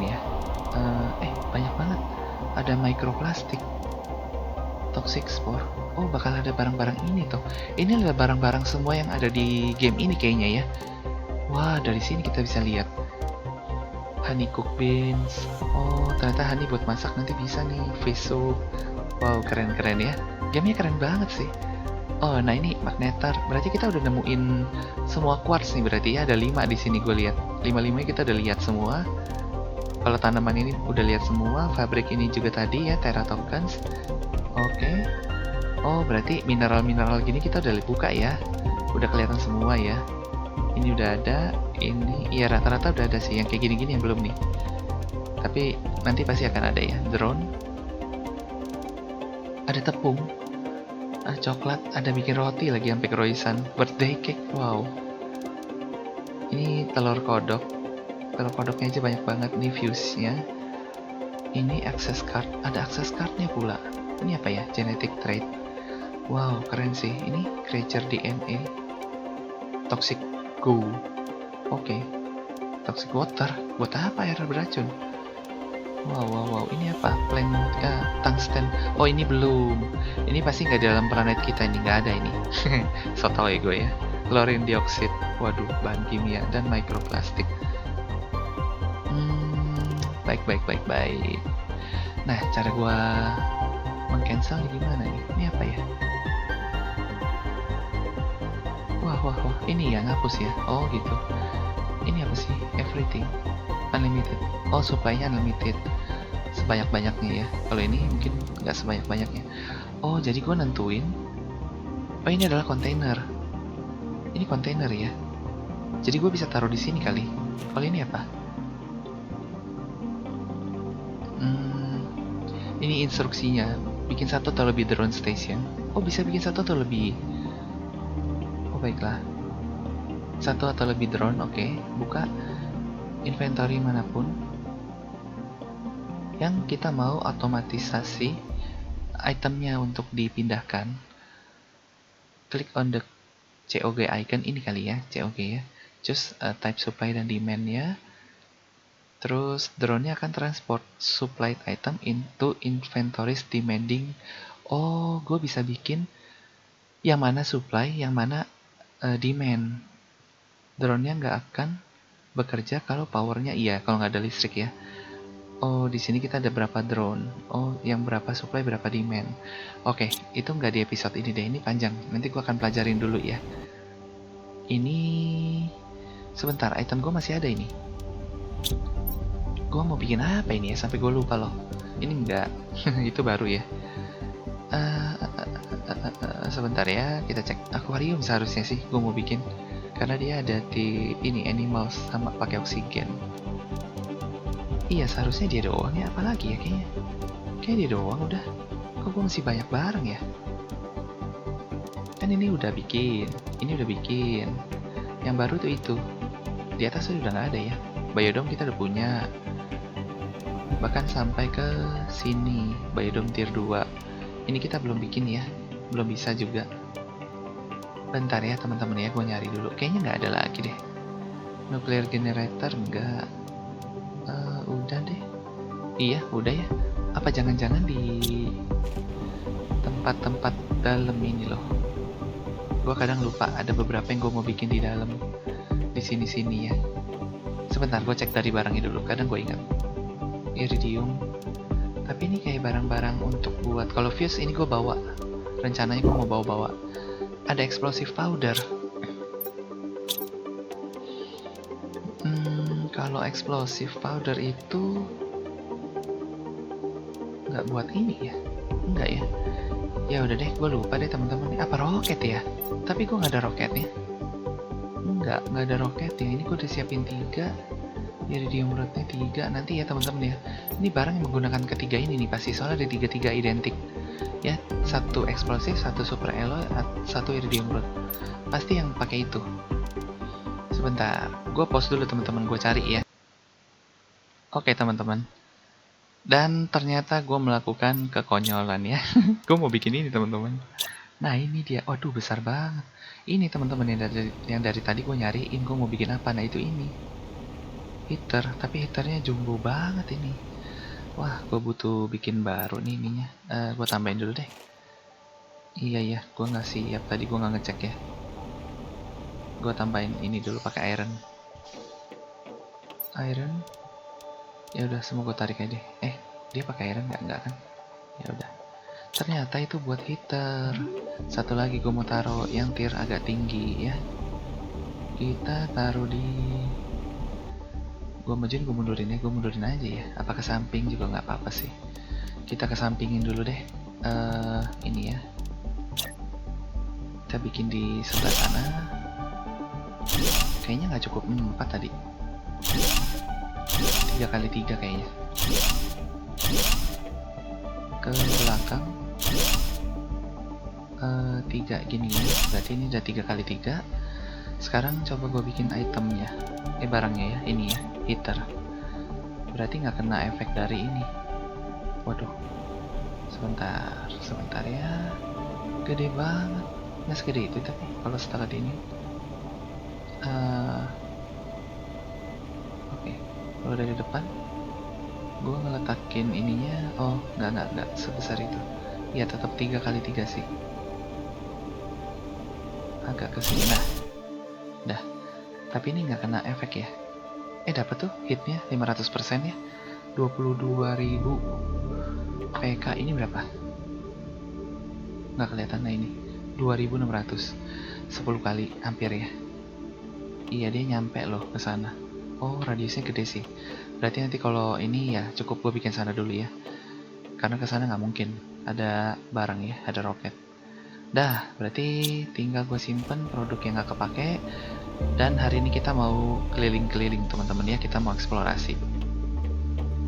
Banyak banget. Ada microplastik, toxic spore. Oh, bakal ada barang-barang ini tuh. Ini adalah barang-barang semua yang ada di game ini kayaknya ya. Wah, dari sini kita bisa lihat. Honey cook beans. Oh, ternyata honey buat masak nanti bisa nih. Fish soup. Wow, keren-keren ya. Gamenya keren banget sih. Oh, nah ini magnetar. Berarti kita udah nemuin semua quartz nih berarti ya. Ada 5 di sini gue lihat. 5-5 kita udah lihat semua. Kalau tanaman ini udah lihat semua. Fabrik ini juga tadi ya, Terra Tokens. Oke. Oh, berarti mineral-mineral gini kita udah buka ya. Udah kelihatan semua ya. Ini udah ada. Ini ya rata-rata udah ada sih. Yang kayak gini-gini yang belum nih. Tapi nanti pasti akan ada ya. Drone. Ada tepung. Ada coklat. Ada bikin roti lagi sampai keroisan. Birthday cake. Wow. Ini telur kodok. Telur kodoknya aja banyak banget. Ini fuse-nya. Ini access card. Ada access card-nya pula. Ini apa ya? Genetic trait. Wow, keren sih. Ini creature DNA. Toxic goo. Oke. Toxic water. Buat apa air beracun? Wow. Ini apa? Plant tungsten. Oh, ini belum. Ini pasti nggak di dalam planet kita ini. Nggak ada ini. So tau ya gue ya. Chlorine dioxide. Waduh, bahan kimia dan mikroplastik. Baik. Nah, cara gue meng-cancel gimana nih? Ini apa ya? Wah. Ini ya ngapus ya. Oh, gitu. Ini apa sih? Everything. Unlimited. Oh, supply-nya unlimited. Sebanyak-banyaknya ya. Kalau ini mungkin nggak sebanyak-banyaknya. Oh, jadi gue nentuin. Oh, ini adalah kontainer. Ini kontainer ya. Jadi gue bisa taruh di sini kali. Kalau ini apa? Ini instruksinya. Bikin 1 atau lebih drone station. Oh, bisa bikin 1 atau lebih. Oh, baiklah. 1 atau lebih drone, oke. Buka inventory manapun yang kita mau otomatisasi itemnya untuk dipindahkan. Klik on the COG icon ini kali ya, COG ya. Choose type supply dan demand-nya. Terus drone-nya akan transport supplied item into inventories demanding. Oh, gue bisa bikin yang mana supply, yang mana demand. Drone-nya nggak akan bekerja kalau powernya iya, kalau nggak ada listrik ya. Oh, di sini kita ada berapa drone. Oh, yang berapa supply, berapa demand. Oke, itu nggak di episode ini deh. Ini panjang. Nanti gue akan pelajarin dulu ya. Ini sebentar, item gue masih ada ini. Gue mau bikin apa ini ya? Sampai gue lupa loh. Ini enggak. Itu baru ya. Sebentar ya, kita cek akuarium seharusnya sih. Gue mau bikin. Karena dia ada di ini animals sama pakai oksigen. Iya, seharusnya dia doang ya. Apalagi ya kayaknya. Kayak dia doang udah. Kok gue masih banyak barang ya? Kan ini udah bikin. Ini udah bikin. Yang baru tuh itu. Di atas udah nggak ada ya. Biodome kita udah punya. Bahkan sampai ke sini. Biodome tier 2. Ini kita belum bikin ya. Belum bisa juga. Bentar ya teman-teman ya. Gue nyari dulu. Kayaknya nggak ada lagi deh. Nuclear generator nggak. Udah deh. Iya, udah ya. Apa jangan-jangan di tempat-tempat dalam ini loh. Gue kadang lupa ada beberapa yang gue mau bikin di dalam. Di sini-sini ya. Sebentar, gue cek dari barangnya dulu. Kadang gue ingat. Iridium. Tapi ini kayak barang-barang untuk buat. Kalau fuse ini gue bawa. Rencananya gue mau bawa-bawa. Ada explosive powder. Kalau explosive powder itu nggak buat ini ya? Enggak ya? Ya udah deh, gue lupa deh teman-teman. Apa roket ya? Tapi gue nggak ada roketnya. Nggak ada roketnya. Ini gue udah siapin 3. Iridium rodnya 3. Nanti ya teman-teman ya. Ini barang yang menggunakan ketiga ini nih pasti. Soalnya ada 3 identik. Ya, 1 eksplosif, 1 super alloy, 1 iridium rod. Pasti yang pakai itu. Sebentar, gue pause dulu teman-teman, gue cari ya. Oke teman-teman. Dan ternyata gue melakukan kekonyolan ya. Gue mau bikin ini teman-teman. Nah ini dia, waduh besar banget. Ini teman-teman yang dari tadi gue nyariin, gue mau bikin apa? Nah itu ini. Heater, tapi heaternya jumbo banget ini. Wah, gue butuh bikin baru nih ininya. Gue tambahin dulu deh. Iya, gue nggak siap tadi, gue nggak ngecek ya. Gue tambahin ini dulu pakai iron. Ya udah, semua gue tarik aja deh. Dia pakai iron nggak kan? Ya udah. Ternyata itu buat heater. Satu lagi gue mau taruh yang tier agak tinggi ya. Kita taruh di, gue majuin, gue mundurin ya, gue mundurin aja ya. Apa ke samping juga nggak apa-apa sih. Kita kesampingin dulu deh. Ini ya. Kita bikin di sebelah sana. Kayaknya nggak cukup 4 tadi. 3 kali 3 kayaknya. Ke belakang. 3 gini ya. Berarti ini udah 3 kali 3. Sekarang coba gue bikin itemnya. Barangnya ya. Ini ya. Heater. Berarti nggak kena efek dari ini. Waduh. Sebentar ya. Gede banget. Nggak segede itu tapi kalau setelah ini. Oke. Kalau dari depan, gue ngeletakin ininya. Oh, nggak sebesar itu. Ya tetap 3 kali 3 sih. Agak kesini. Nah. Dah. Tapi ini nggak kena efek ya. Dapat tuh hitnya 500% ya. 22.000 PK. Ini berapa? Nggak kelihatan. Nah ini 2.600. 10 kali hampir ya. Iya, dia nyampe loh ke sana. Oh, radiusnya gede sih. Berarti nanti kalau ini ya cukup gue bikin sana dulu ya. Karena ke sana nggak mungkin ada barang ya, ada roket. Dah, berarti tinggal gue simpen produk yang nggak kepake. Dan hari ini kita mau keliling-keliling teman-teman ya, kita mau eksplorasi.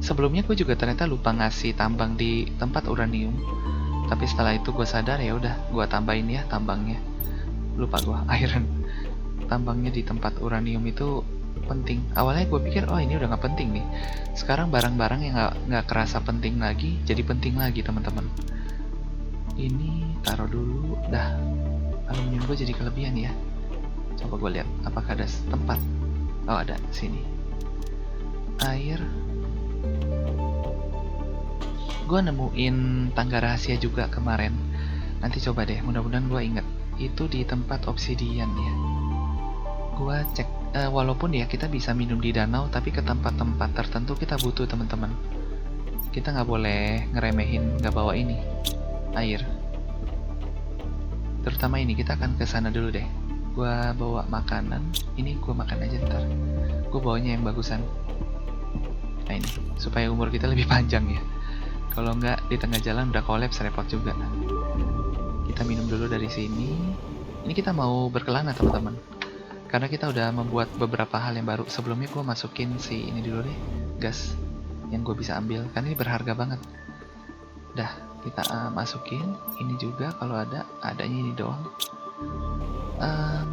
Sebelumnya gue juga ternyata lupa ngasih tambang di tempat uranium. Tapi setelah itu gue sadar, ya udah gue tambahin ya tambangnya. Lupa gue, iron. Tambangnya di tempat uranium itu penting. Awalnya gue pikir, oh ini udah nggak penting nih. Sekarang barang-barang yang nggak kerasa penting lagi jadi penting lagi teman-teman. Ini taruh dulu. Dah, aluminium gue jadi kelebihan ya. Coba gue lihat apakah ada tempat. Oh ada, sini. Air. Gue nemuin tangga rahasia juga kemarin. Nanti coba deh, mudah-mudahan gue inget. Itu di tempat obsidian ya. Gue cek, walaupun ya kita bisa minum di danau, tapi ke tempat-tempat tertentu kita butuh teman-teman. Kita nggak boleh ngeremehin, nggak bawa ini air. Terutama ini, kita akan ke sana dulu deh. Gue bawa makanan. Ini gue makan aja ntar. Gue bawanya yang bagusan. Nah ini, supaya umur kita lebih panjang ya. Kalau nggak di tengah jalan udah kolaps, repot juga. Kita minum dulu dari sini. Ini kita mau berkelana teman-teman. Karena kita udah membuat beberapa hal yang baru. Sebelumnya gue masukin si ini dulu deh, gas yang gue bisa ambil. Karena ini berharga banget. Dah, kita masukin. Ini juga kalau adanya ini doang.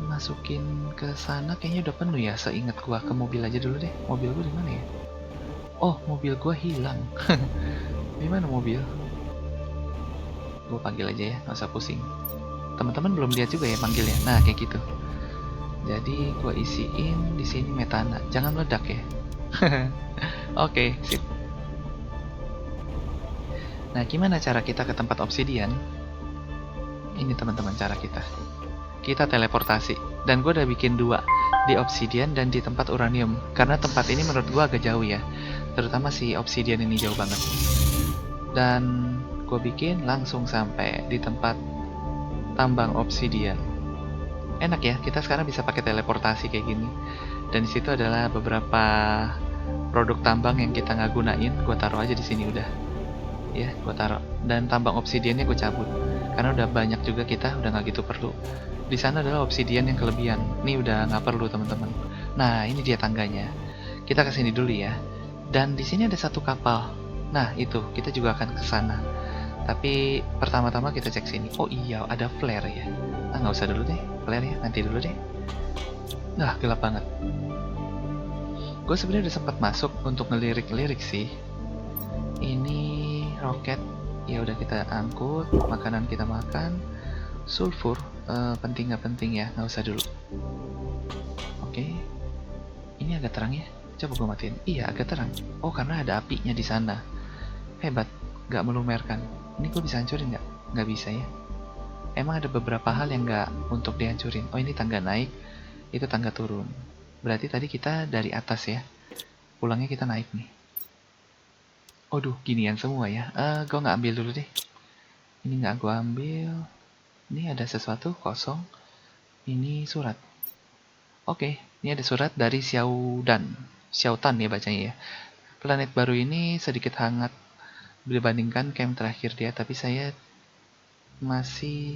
Masukin ke sana kayaknya udah penuh ya. Seingat gue, ke mobil aja dulu deh. Mobil gue di mana ya? Oh, mobil gue hilang. Di mana mobil? Gue panggil aja ya, nggak usah pusing. Teman-teman belum lihat juga ya panggilnya. Nah, kayak gitu. Jadi gue isiin di sini metana. Jangan meledak ya. Oke, sip. Nah, gimana cara kita ke tempat obsidian? Ini teman-teman cara kita. Kita teleportasi. Dan gue udah bikin 2 di obsidian dan di tempat uranium. Karena tempat ini menurut gue agak jauh ya. Terutama si obsidian ini jauh banget. Dan gue bikin langsung sampai di tempat tambang obsidian. Enak ya, kita sekarang bisa pakai teleportasi kayak gini. Dan disitu adalah beberapa produk tambang yang kita nggak gunain. Gue taruh aja di sini udah. Ya, gue taruh. Dan tambang obsidiannya gue cabut. Karena udah banyak juga kita, udah nggak gitu perlu. Di sana adalah obsidian yang kelebihan. Ini udah nggak perlu teman-teman. Nah, ini dia tangganya. Kita kesini dulu ya. Dan di sini ada satu kapal. Nah, itu kita juga akan ke sana. Tapi pertama-tama kita cek sini. Oh iya, ada flare ya. Nggak usah dulu deh, flare ya, nanti dulu deh. Nah, gelap banget. Gue sebenarnya udah sempat masuk untuk ngelirik-lirik sih. Ini roket, ya udah kita angkut, makanan kita makan. Sulfur, penting nggak penting ya, nggak usah dulu. Oke. Ini agak terang ya. Coba gue matiin. Iya, agak terang. Oh, karena ada apinya di sana. Hebat, nggak melumerkan. Ini gue bisa hancurin nggak? Nggak bisa ya. Emang ada beberapa hal yang nggak untuk dihancurin. Oh, ini tangga naik, itu tangga turun. Berarti tadi kita dari atas ya. Pulangnya kita naik nih. Aduh, ginian semua ya. Gue nggak ambil dulu deh. Ini nggak gue ambil. Ini ada sesuatu kosong. Ini surat. Oke, ini ada surat dari Xiaodan. Xiaotan ya bacanya ya. Planet baru ini sedikit hangat dibandingkan camp terakhir dia, tapi saya masih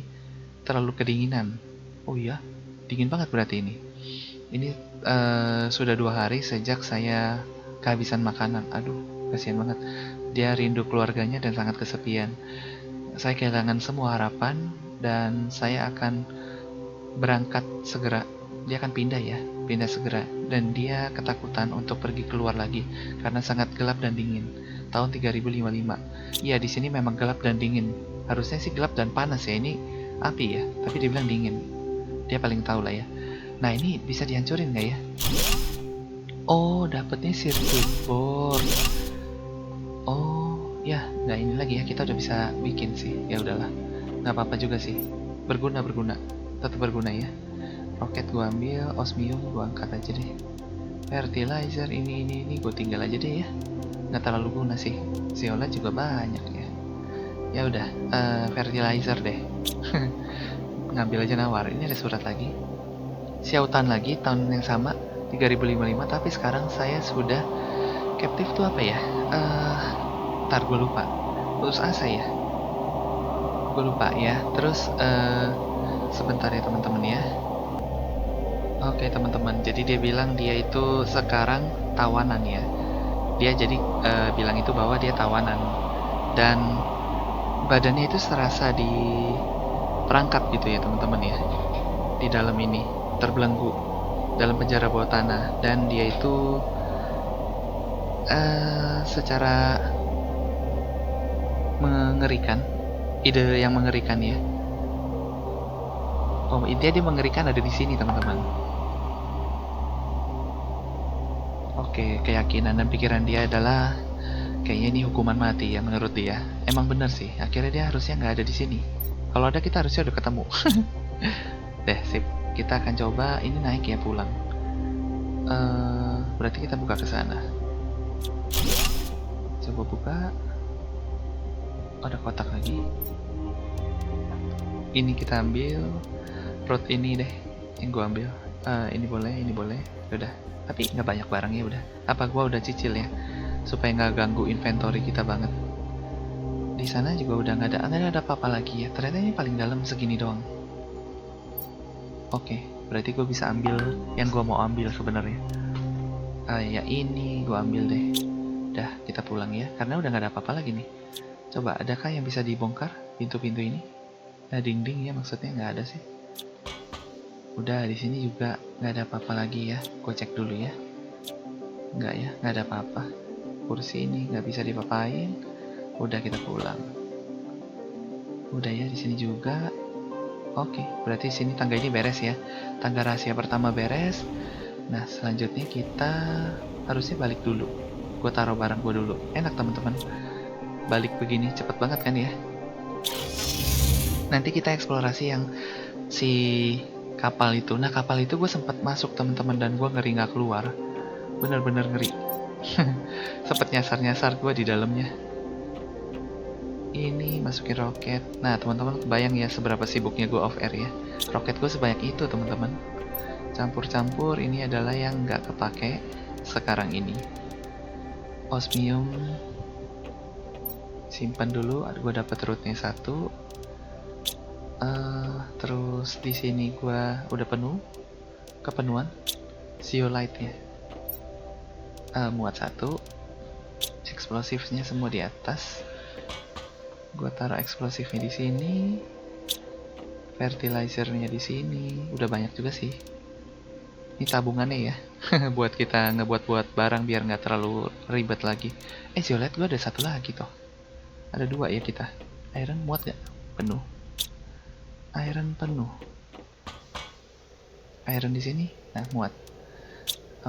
terlalu kedinginan. Oh iya, dingin banget berarti ini. Ini sudah 2 hari sejak saya kehabisan makanan. Aduh, kasihan banget. Dia rindu keluarganya dan sangat kesepian. Saya kehilangan semua harapan dan saya akan berangkat segera. Dia akan pindah ya, pindah segera. Dan dia ketakutan untuk pergi keluar lagi karena sangat gelap dan dingin. Tahun 3055. Iya, di sini memang gelap dan dingin. Harusnya sih gelap dan panas ya. Ini api ya, tapi dia bilang dingin. Dia paling tahu lah ya. Nah, ini bisa dihancurin nggak ya? Oh, dapetnya circuit board. Oh, ya, nah ini lagi ya, kita udah bisa bikin sih. Ya udahlah, nggak apa-apa juga sih. Berguna, tetap berguna ya. Roket gua ambil, osmium gua angkat aja deh. Fertilizer ini gua tinggal aja deh ya. Nggak terlalu guna sih. Zeolite juga banyak ya. Ya udah, fertilizer deh. Ngambil aja nawar. Ini ada surat lagi. Xiaotan lagi, tahun yang sama, 3055, tapi sekarang saya sudah captive tuh apa ya? Ntar gue lupa. Putus asa ya? Gue lupa ya. Terus sebentar ya teman-teman ya. Oke teman-teman, jadi dia bilang dia itu sekarang tawanan ya. Dia jadi bilang itu bahwa dia tawanan dan badannya itu serasa di perangkap gitu ya teman-teman ya. Di dalam ini terbelenggu dalam penjara bawah tanah dan dia itu secara mengerikan, ide yang mengerikan ya. Oh, intinya dia mengerikan ada di sini teman-teman. Oke, keyakinan dan pikiran dia adalah kayaknya ini hukuman mati ya menurut dia. Emang bener sih, akhirnya dia harusnya nggak ada di sini. Kalau ada kita harusnya udah ketemu. Deh, sip. Kita akan coba ini naik ya pulang. Berarti kita buka ke sana. Coba buka. Ada kotak lagi. Ini kita ambil. Road ini deh yang gua ambil. Ini boleh. Udah. Tapi nggak banyak barangnya udah. Apa gua udah cicil ya? Supaya nggak ganggu inventory kita banget. Di sana juga udah nggak ada apa-apa lagi ya. Ternyata ini paling dalam segini doang. Oke, berarti gue bisa ambil yang gue mau ambil sebenarnya. Ya ini gue ambil deh. Dah, kita pulang ya, karena udah nggak ada apa-apa lagi nih. Coba, adakah yang bisa dibongkar pintu-pintu ini? Nah, dinding ya maksudnya nggak ada sih. Udah, di sini juga nggak ada apa-apa lagi ya. Gue cek dulu ya. Nggak ya, nggak ada apa-apa. Kursi ini nggak bisa dipapain. Udah, kita pulang. Udah ya, di sini juga. Oke, berarti sini tangga ini beres ya. Tangga rahasia pertama beres. Nah, selanjutnya kita harusnya balik dulu. Gue taruh barang gue dulu. Enak teman-teman. Balik begini cepet banget kan ya. Nanti kita eksplorasi yang si kapal itu. Nah, kapal itu gue sempat masuk teman-teman dan gue ngeri nggak keluar. Bener-bener ngeri. Sempet nyasar-nyasar gue di dalamnya. Ini masukin roket. Nah teman-teman kebayang ya seberapa sibuknya gue off air ya. Roket gue sebanyak itu teman-teman. Campur-campur ini adalah yang nggak kepake sekarang ini. Osmium simpan dulu. Gue dapat rootnya 1. Terus di sini gue udah penuh. Kepenuhan. Zeolite ya. Muat 1. Explosifnya semua di atas. Gue taruh eksplosifnya di sini, fertilizernya di sini, udah banyak juga sih. Ini tabungannya ya, buat kita ngebuat-buat barang biar nggak terlalu ribet lagi. Zeolite gue ada 1 lagi toh, ada 2 ya kita. Iron muat gak? Penuh. Iron penuh. Iron di sini, nah muat.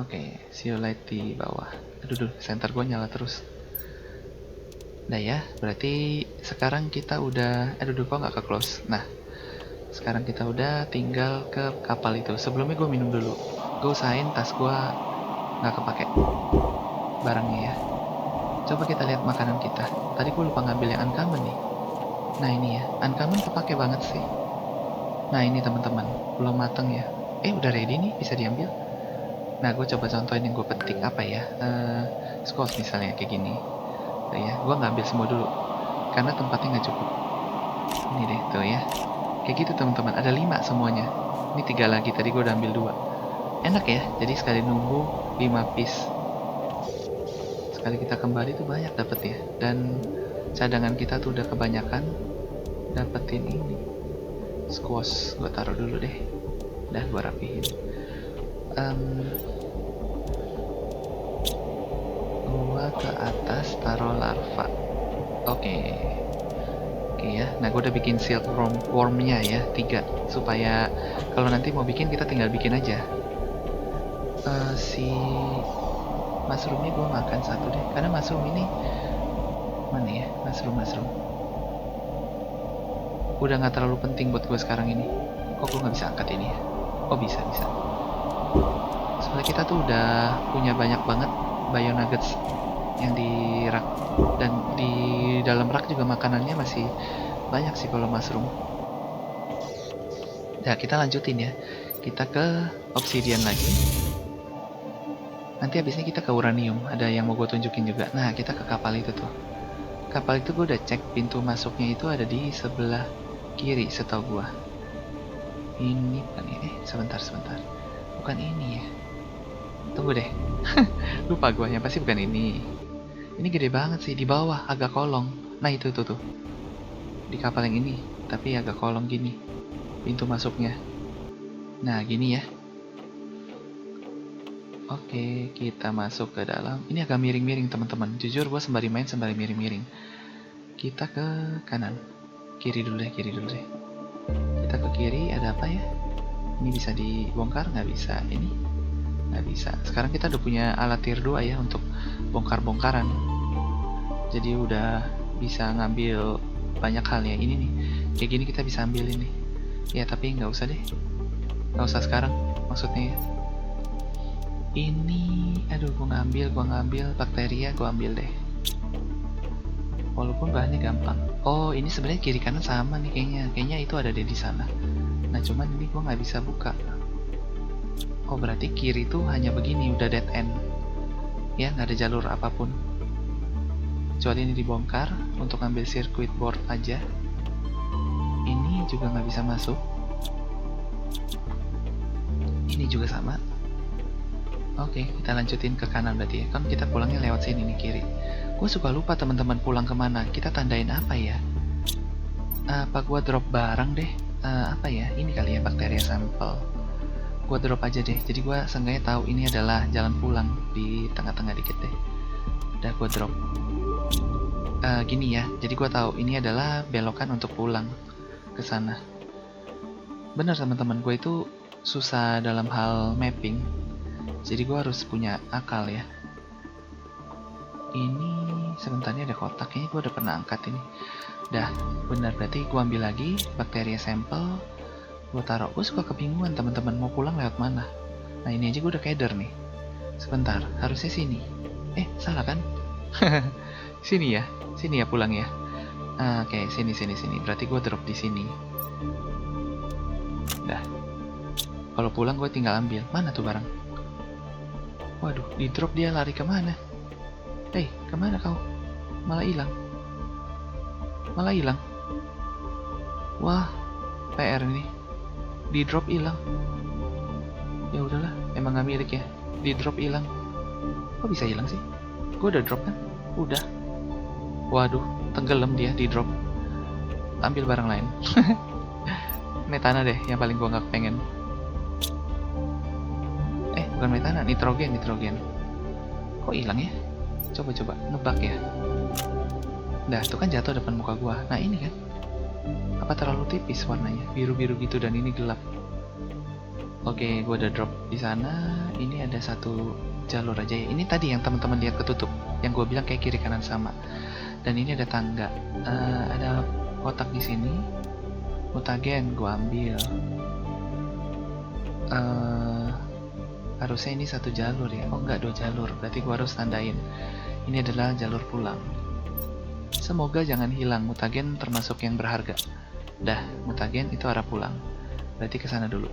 Oke, zeolite di bawah. Aduh, center gue nyala terus. Nah ya, berarti sekarang kita udah, kok nggak ke close. Nah, sekarang kita udah tinggal ke kapal itu. Sebelumnya gue minum dulu. Gue usahain tas gue nggak kepake barangnya ya. Coba kita lihat makanan kita. Tadi gue lupa ngambil yang uncommon nih. Nah ini ya, uncommon kepake banget sih. Nah ini teman-teman, belum matang ya. Udah ready nih, bisa diambil. Nah gue coba contohin yang gue petik apa ya. Squash misalnya kayak gini. Tuh ya, gue nggak ambil semua dulu karena tempatnya nggak cukup. Ini deh, tuh ya. Kayak gitu teman-teman, ada 5 semuanya. Ini 3 lagi, tadi gue udah ambil 2. Enak ya, jadi sekali nunggu 5 piece. Sekali kita kembali tuh banyak dapet ya. Dan cadangan kita tuh udah kebanyakan. Dapetin ini squash, gue taruh dulu deh. Udah gue rapihin. Gua ke atas taruh larva. Oke ya. Nah gue udah bikin silk wormnya ya 3, supaya kalau nanti mau bikin kita tinggal bikin aja. Si mushroomnya gue makan 1 deh, karena mushroom ini mana ya, mushroom udah nggak terlalu penting buat gue sekarang ini. Kok gue nggak bisa angkat ini ya? Oh bisa. Soalnya kita tuh udah punya banyak banget bio nuggets yang di rak, dan di dalam rak juga makanannya masih banyak sih kalau mushroom. Nah kita lanjutin ya, kita ke obsidian lagi. Nanti habisnya kita ke uranium, ada yang mau gue tunjukin juga. Nah kita ke kapal itu tuh. Kapal itu gue udah cek, pintu masuknya itu ada di sebelah kiri setahu gue. Ini bukan ini, sebentar. Bukan ini ya. Tunggu deh. Lupa gue, yang pasti bukan ini. Ini gede banget sih, di bawah agak kolong. Nah itu tuh. Di kapal yang ini, tapi agak kolong gini pintu masuknya. Nah gini ya. Oke, kita masuk ke dalam. Ini agak miring-miring teman-teman. Jujur gue sembari main sembari miring-miring. Kita ke kanan. Kiri dulu deh. Kita ke kiri, ada apa ya? Ini bisa dibongkar? Nggak bisa. Ini nggak bisa. Sekarang kita udah punya alat tier 2 ya untuk bongkar-bongkaran. Jadi udah bisa ngambil banyak hal ya. Ini nih, kayak gini kita bisa ambil ini. Ya tapi nggak usah deh. Nggak usah sekarang maksudnya ya. Ini, aduh gua ngambil bakteria, gua ambil deh. Walaupun bahannya gampang. Oh ini sebenarnya kiri kanan sama nih kayaknya itu ada di sana. Nah cuman ini gua nggak bisa buka. Oh berarti kiri tuh hanya begini, udah dead end ya, nggak ada jalur apapun kecuali ini dibongkar untuk ambil circuit board aja. Ini juga nggak bisa masuk, ini juga sama. Oke, kita lanjutin ke kanan berarti ya, kan kita pulangnya lewat sini nih kiri. Gue suka lupa teman-teman pulang kemana. Kita tandain apa ya? Apa gua drop barang deh? Apa ya? Ini kali ya, bakteria sampel. Gua drop aja deh. Jadi gua seenggaknya tahu ini adalah jalan pulang di tengah-tengah dikit deh. Udah gua drop. Gini ya. Jadi gua tahu ini adalah belokan untuk pulang ke sana. Bener teman-teman, gue itu susah dalam hal mapping. Jadi gue harus punya akal ya. Ini sebentarnya ada kotak, ini gue udah pernah angkat ini. Dah, benar berarti gue ambil lagi bakteria sampel, gue taruh. Gue suka kebingungan teman-teman mau pulang lewat mana. Nah ini aja gue udah keder nih. Sebentar, harusnya sini. Salah kan? Sini ya pulang ya. Oke, sini. Berarti gue drop di sini. Dah. Kalau pulang gue tinggal ambil. Mana tuh barang? Waduh, di drop dia lari kemana? Kemana kau? Malah hilang. Wah, PR ini. Di drop hilang. Ya udahlah, emang nggak milik ya. Di drop hilang. Kok bisa hilang sih? Gue udah drop kan? Udah. Waduh, tenggelam dia di drop. Ambil barang lain. Metana deh, yang paling gue nggak pengen. Bukan metana, nitrogen. Kok hilang ya? Coba nebak ya. Nah, itu kan jatuh depan muka gua. Nah, ini kan. Apa terlalu tipis warnanya? Biru-biru gitu dan ini gelap. Oke, gua udah drop di sana. Ini ada satu jalur aja ya. Ini tadi yang teman-teman lihat ketutup. Yang gua bilang kayak kiri kanan sama. Dan ini ada tangga. Ada kotak di sini. Mutagen gua ambil. Harusnya ini satu jalur ya. Oh enggak, 2 jalur. Berarti gua harus tandain Ini adalah jalur pulang. Semoga jangan hilang, mutagen termasuk yang berharga. Dah, mutagen itu arah pulang. Berarti ke sana dulu.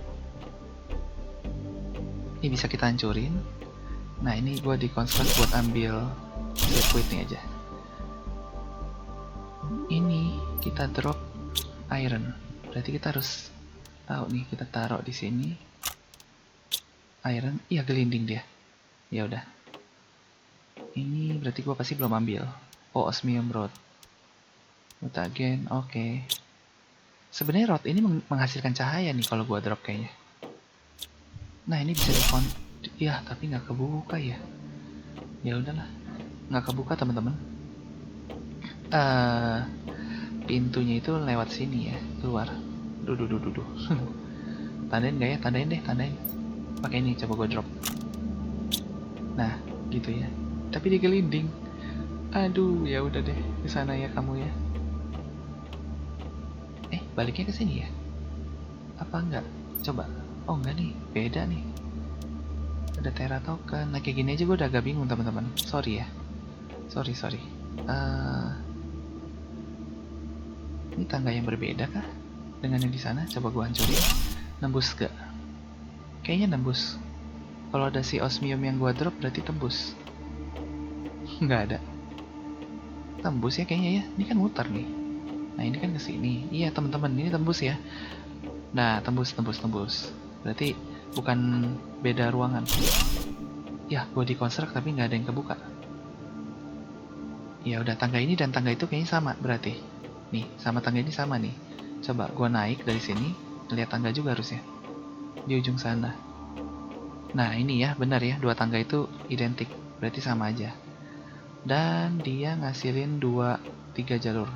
Ini bisa kita hancurin. Nah, ini gue dikonstruk buat ambil sirkuit nih aja. Ini kita drop iron. Berarti kita harus tahu nih, kita taruh di sini. Iron, iya gelinding dia. Ya udah. Ini berarti gue pasti belum ambil. Oh, osmium rod. Mutagen, oke. Sebenarnya rod ini menghasilkan cahaya nih kalau gua drop kayaknya. Nah, ini bisa ya, tapi nggak kebuka ya. Ya udahlah, nggak kebuka teman-teman. Pintunya itu lewat sini ya, keluar. Duh. Tandain nggak ya? Tandain deh, tandain. Pakai ini, coba gua drop. Nah, gitu ya. Tapi dia gelinding. Aduh, ya udah deh, ke sana ya kamu ya. Baliknya ke sini ya? Apa enggak? Coba. Oh enggak nih, beda nih. Ada Terra token. Nah kayak gini aja gue udah agak bingung teman-teman. Sorry ya. Sorry. Ini tangga yang berbeda kah? Dengan yang di sana? Coba gue hancurin. Nembus gak? Kayaknya nembus. Kalau ada si osmium yang gue drop berarti tembus. Nggak ada. Tembus ya kayaknya ya. Ini kan muter nih. Nah ini kan kesini. Iya teman-teman, ini tembus ya. Nah tembus. Berarti bukan beda ruangan. Ya, gue dikonstruk tapi nggak ada yang kebuka. Ya udah, tangga ini dan tangga itu kayaknya sama berarti. Nih, sama tangga ini sama nih. Coba gue naik dari sini, lihat tangga juga harusnya. Di ujung sana. Nah ini ya, benar ya, dua tangga itu identik. Berarti sama aja. Dan dia ngasilin 3 jalur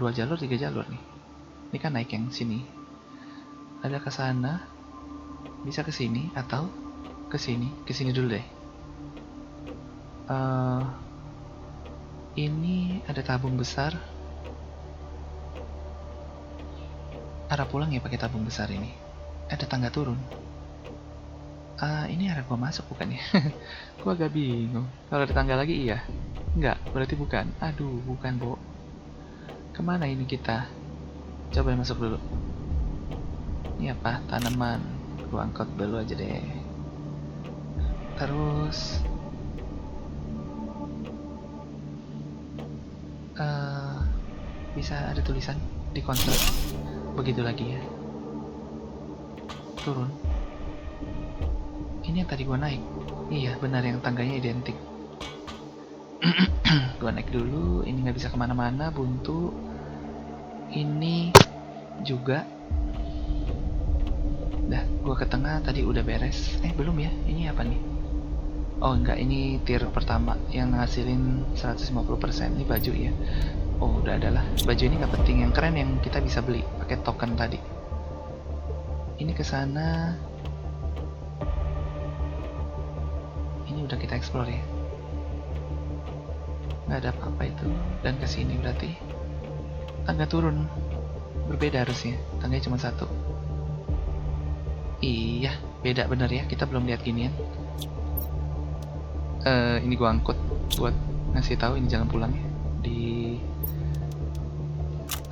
nih. Ini kan naik yang sini. Ada ke sana, bisa ke sini atau ke sini dulu deh. Ini ada tabung besar. Arah pulang ya pakai tabung besar ini. Ada tangga turun. Ini arah gua masuk bukan ya? Gua agak bingung. Kalau ada tangga lagi iya. Enggak, berarti bukan. Aduh, bukan, Bo. Kemana ini kita? Coba masuk dulu. Ini apa? Tanaman. Gua angkut dulu aja deh. Terus bisa ada tulisan di konsol. Begitu lagi ya. Turun. Ini yang tadi gua naik. Iya, benar yang tangganya identik. Gua naik dulu. Ini nggak bisa kemana-mana, buntu. Ini juga. Dah, gua ke tengah tadi udah beres. Belum ya? Ini apa nih? Oh enggak, ini tier pertama yang ngasilin 150%. Ini baju ya. Oh udah adalah. Baju ini nggak penting, yang keren yang kita bisa beli pakai token tadi. Ini ke sana. Ini udah kita explore ya. Nggak ada apa-apa itu. Dan ke sini berarti tangga turun. Berbeda harusnya. Tangganya cuma satu. Iya, beda bener ya. Kita belum lihat ginian. Ini gua angkut buat ngasih tahu ini jalan pulang ya. Di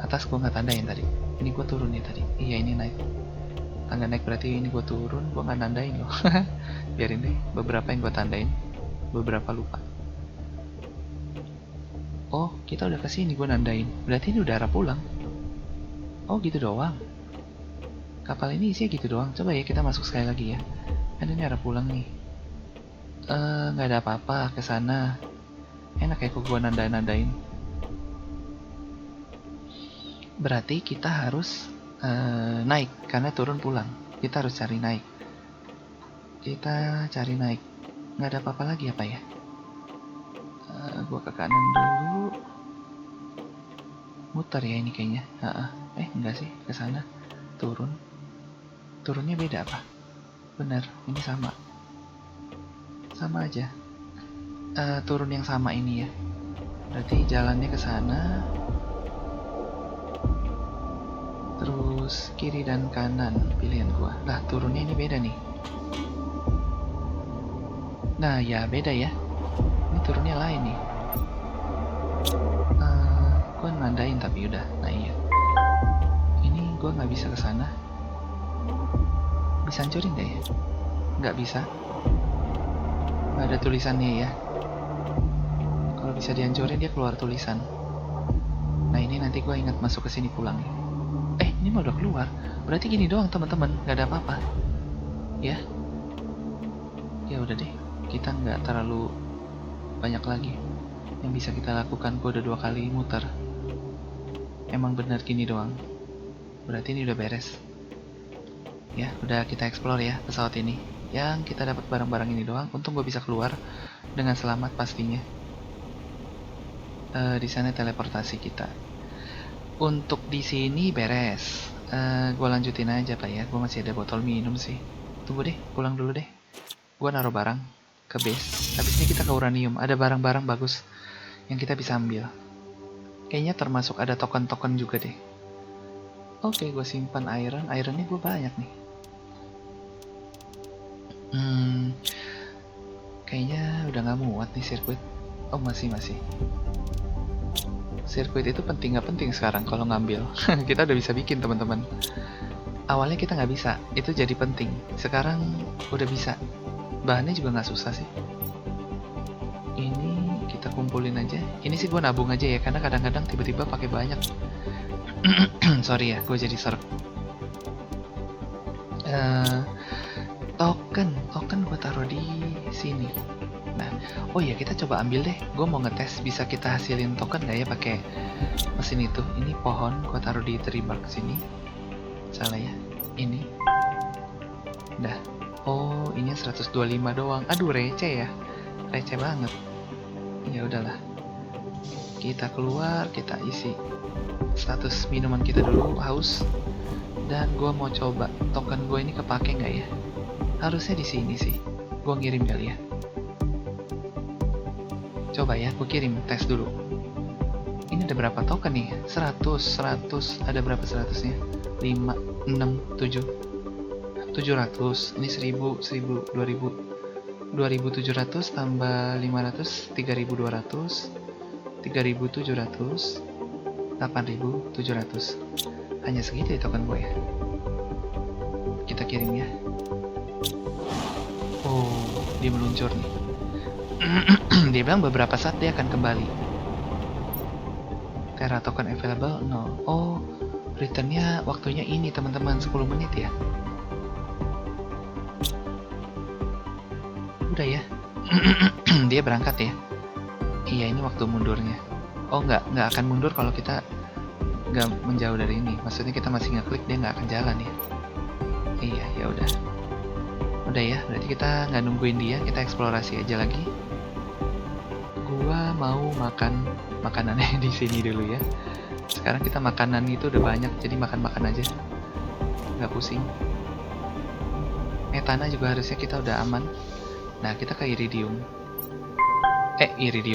atas gua nggak tandain tadi. Ini gua turun ya tadi. Iya ini naik. Tangga naik berarti ini gua turun. Gua nggak nandain loh. Biarin deh. Beberapa yang gua tandain, beberapa lupa. Oh kita udah kesini gua nandain. Berarti ini udah arah pulang. Oh gitu doang. Kapal ini isinya gitu doang. Coba ya kita masuk sekali lagi ya. Kan ini arah pulang nih. Nggak ada apa-apa ke sana. Enak ya kok gua nandain. Berarti kita harus naik karena turun pulang. Kita harus cari naik. Nggak ada apa-apa lagi apa ya? Gua ke kanan dulu. Muter ya ini kayaknya. Enggak sih, ke sana. Turunnya beda apa? Bener, ini sama aja. Turun yang sama ini ya. Berarti jalannya ke sana. Terus kiri dan kanan pilihan gua. Lah, turunnya ini beda nih. Nah, ya beda ya. Ini turunnya lain nih. Gue nandain tapi udah. Nah iya. Ini gue nggak bisa ke sana. Bisa hancurin nggak ya? Nggak bisa. Nggak ada tulisannya ya. Kalau bisa dihancurin dia keluar tulisan. Nah ini nanti gue ingat masuk ke sini pulang ya. Ini mah udah keluar. Berarti gini doang teman-teman, nggak ada apa-apa. Ya. Ya udah deh. Kita nggak terlalu banyak lagi yang bisa kita lakukan. Gue udah 2 kali muter. Emang bener gini doang. Berarti ini udah beres. Ya, udah kita explore ya pesawat ini. Yang kita dapat barang-barang ini doang. Untung gue bisa keluar dengan selamat pastinya. Di sana teleportasi kita. Untuk di sini beres. Gue lanjutin aja pak ya. Gue masih ada botol minum sih. Tunggu deh, pulang dulu deh. Gue naruh barang ke base. Habis ini kita ke uranium. Ada barang-barang bagus yang kita bisa ambil. Kayaknya termasuk ada token-token juga deh. Oke, gue simpan iron. Ironnya gue banyak nih. Kayaknya udah nggak muat nih sirkuit. Oh masih. Sirkuit itu penting nggak penting sekarang kalau ngambil. Kita udah bisa bikin teman-teman. Awalnya kita nggak bisa, itu jadi penting. Sekarang udah bisa. Bahannya juga nggak susah sih. Ini kita kumpulin aja. Ini sih gue nabung aja ya, karena kadang-kadang tiba-tiba pakai banyak. Sorry ya, gue jadi serp. Token gue taruh di sini. Nah, oh ya kita coba ambil deh. Gue mau ngetes bisa kita hasilin token nggak ya pakai mesin itu. Ini pohon, gue taruh di tree bark sini. Salah ya, ini. Dah. Oh, ini 125 doang. Aduh, receh ya. Receh banget. Ya udahlah. Kita keluar, kita isi status minuman kita dulu, haus. Dan gue mau coba token gue ini kepake nggak ya? Harusnya di sini sih. Gue ngirim kali ya. Coba ya, gue kirim tes dulu. Ini ada berapa token nih? 100. Ada berapa 100-nya? 5, 6, 7. 700. Ini 1000, 2000, 2700 tambah 500, 3200, 3700, 8700. Hanya segitu ya token gue ya. Kita kirim ya. Oh, dia meluncur nih. Dia bilang beberapa saat dia akan kembali. Terra token available 0. Oh, returnnya waktunya ini teman-teman, 10 menit ya. Udah ya. Dia berangkat ya. Iya, ini waktu mundurnya. Oh, nggak akan mundur kalau kita nggak menjauh dari ini. Maksudnya kita masih ngeklik, dia nggak akan jalan ya. Iya, ya udah. Udah ya, berarti kita nggak nungguin dia, kita eksplorasi aja lagi. Gua mau makan makanannya di sini dulu ya. Sekarang kita makanan itu udah banyak, jadi makan aja. Nggak pusing. Tanah juga harusnya kita udah aman. Nah, kita ke iridium.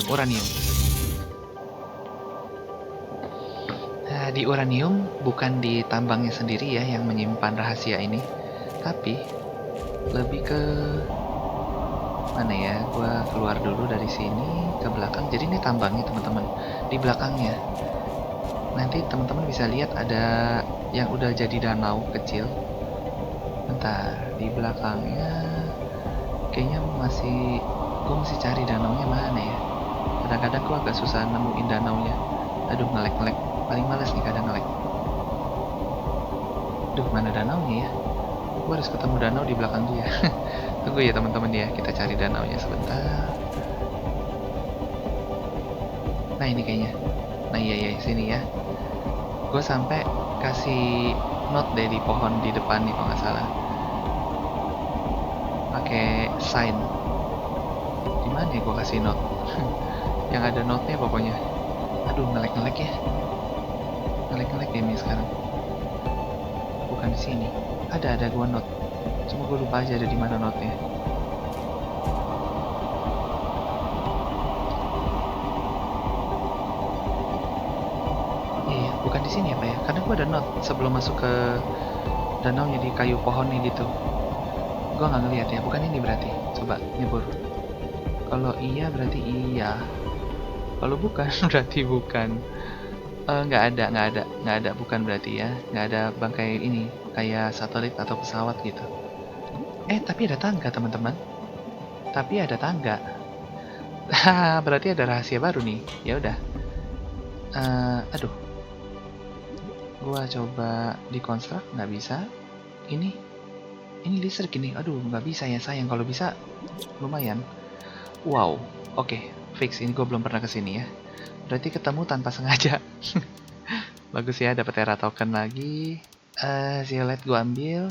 Uranium. Nah, di uranium bukan di tambangnya sendiri ya yang menyimpan rahasia ini, tapi lebih ke mana ya? Gua keluar dulu dari sini ke belakang. Jadi ini tambangnya teman-teman. Di belakangnya. Nanti teman-teman bisa lihat ada yang udah jadi danau kecil. Bentar, di belakangnya kayaknya gue masih cari danaunya mana ya. Kadang-kadang gue agak susah nemuin danaunya. Aduh, ngelek. Paling males nih kadang ngelek. Duh, mana danaunya ya? Gue harus ketemu danau di belakang dia. Tunggu ya teman-teman ya, kita cari danaunya sebentar. Nah ini kayaknya. Nah iya sini ya. Gue sampai kasih note deh di pohon di depan nih kalau nggak salah. Pakai sign. Dimana ya gue kasih note? Yang ada note-nya pokoknya. Aduh, ngelek ya. Ngelek game sekarang. Bukan di sini. Ada gua note. Cuma gue lupa aja ada di mana note-nya. Iya, bukan di sini ya Pak ya. Karena gue ada note sebelum masuk ke danaunya di kayu pohon nih gitu. Gue nggak ngeliat ya. Bukan ini berarti. Coba nyebur. Kalau iya berarti iya. Kalau bukan berarti bukan. nggak ada, bukan berarti ya, nggak ada bangkai ini, kayak satelit atau pesawat gitu. Tapi ada tangga teman-teman, tapi ada tangga. Berarti ada rahasia baru nih. Ya udah. Aduh, gua coba dikonstruk, nggak bisa. Ini listrik ini, aduh nggak bisa ya sayang. Kalau bisa, lumayan. Wow, oke, fix. Ini gue belum pernah kesini ya. Berarti ketemu tanpa sengaja. Bagus ya, dapat Era token lagi. Zeolite gue ambil.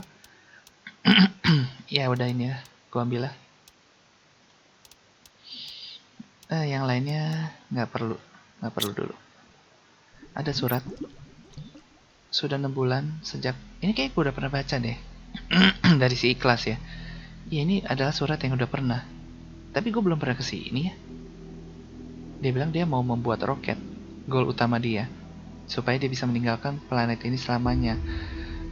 Ya udah ini ya, gue ambil lah. Yang lainnya nggak perlu dulu. Ada surat. Sudah 6 bulan sejak ini kayak gue udah pernah baca deh. Dari si Ikhlas ya. Ya ini adalah surat yang udah pernah. Tapi gue belum pernah kesini ya. Dia bilang dia mau membuat roket. Goal utama dia. Supaya dia bisa meninggalkan planet ini selamanya.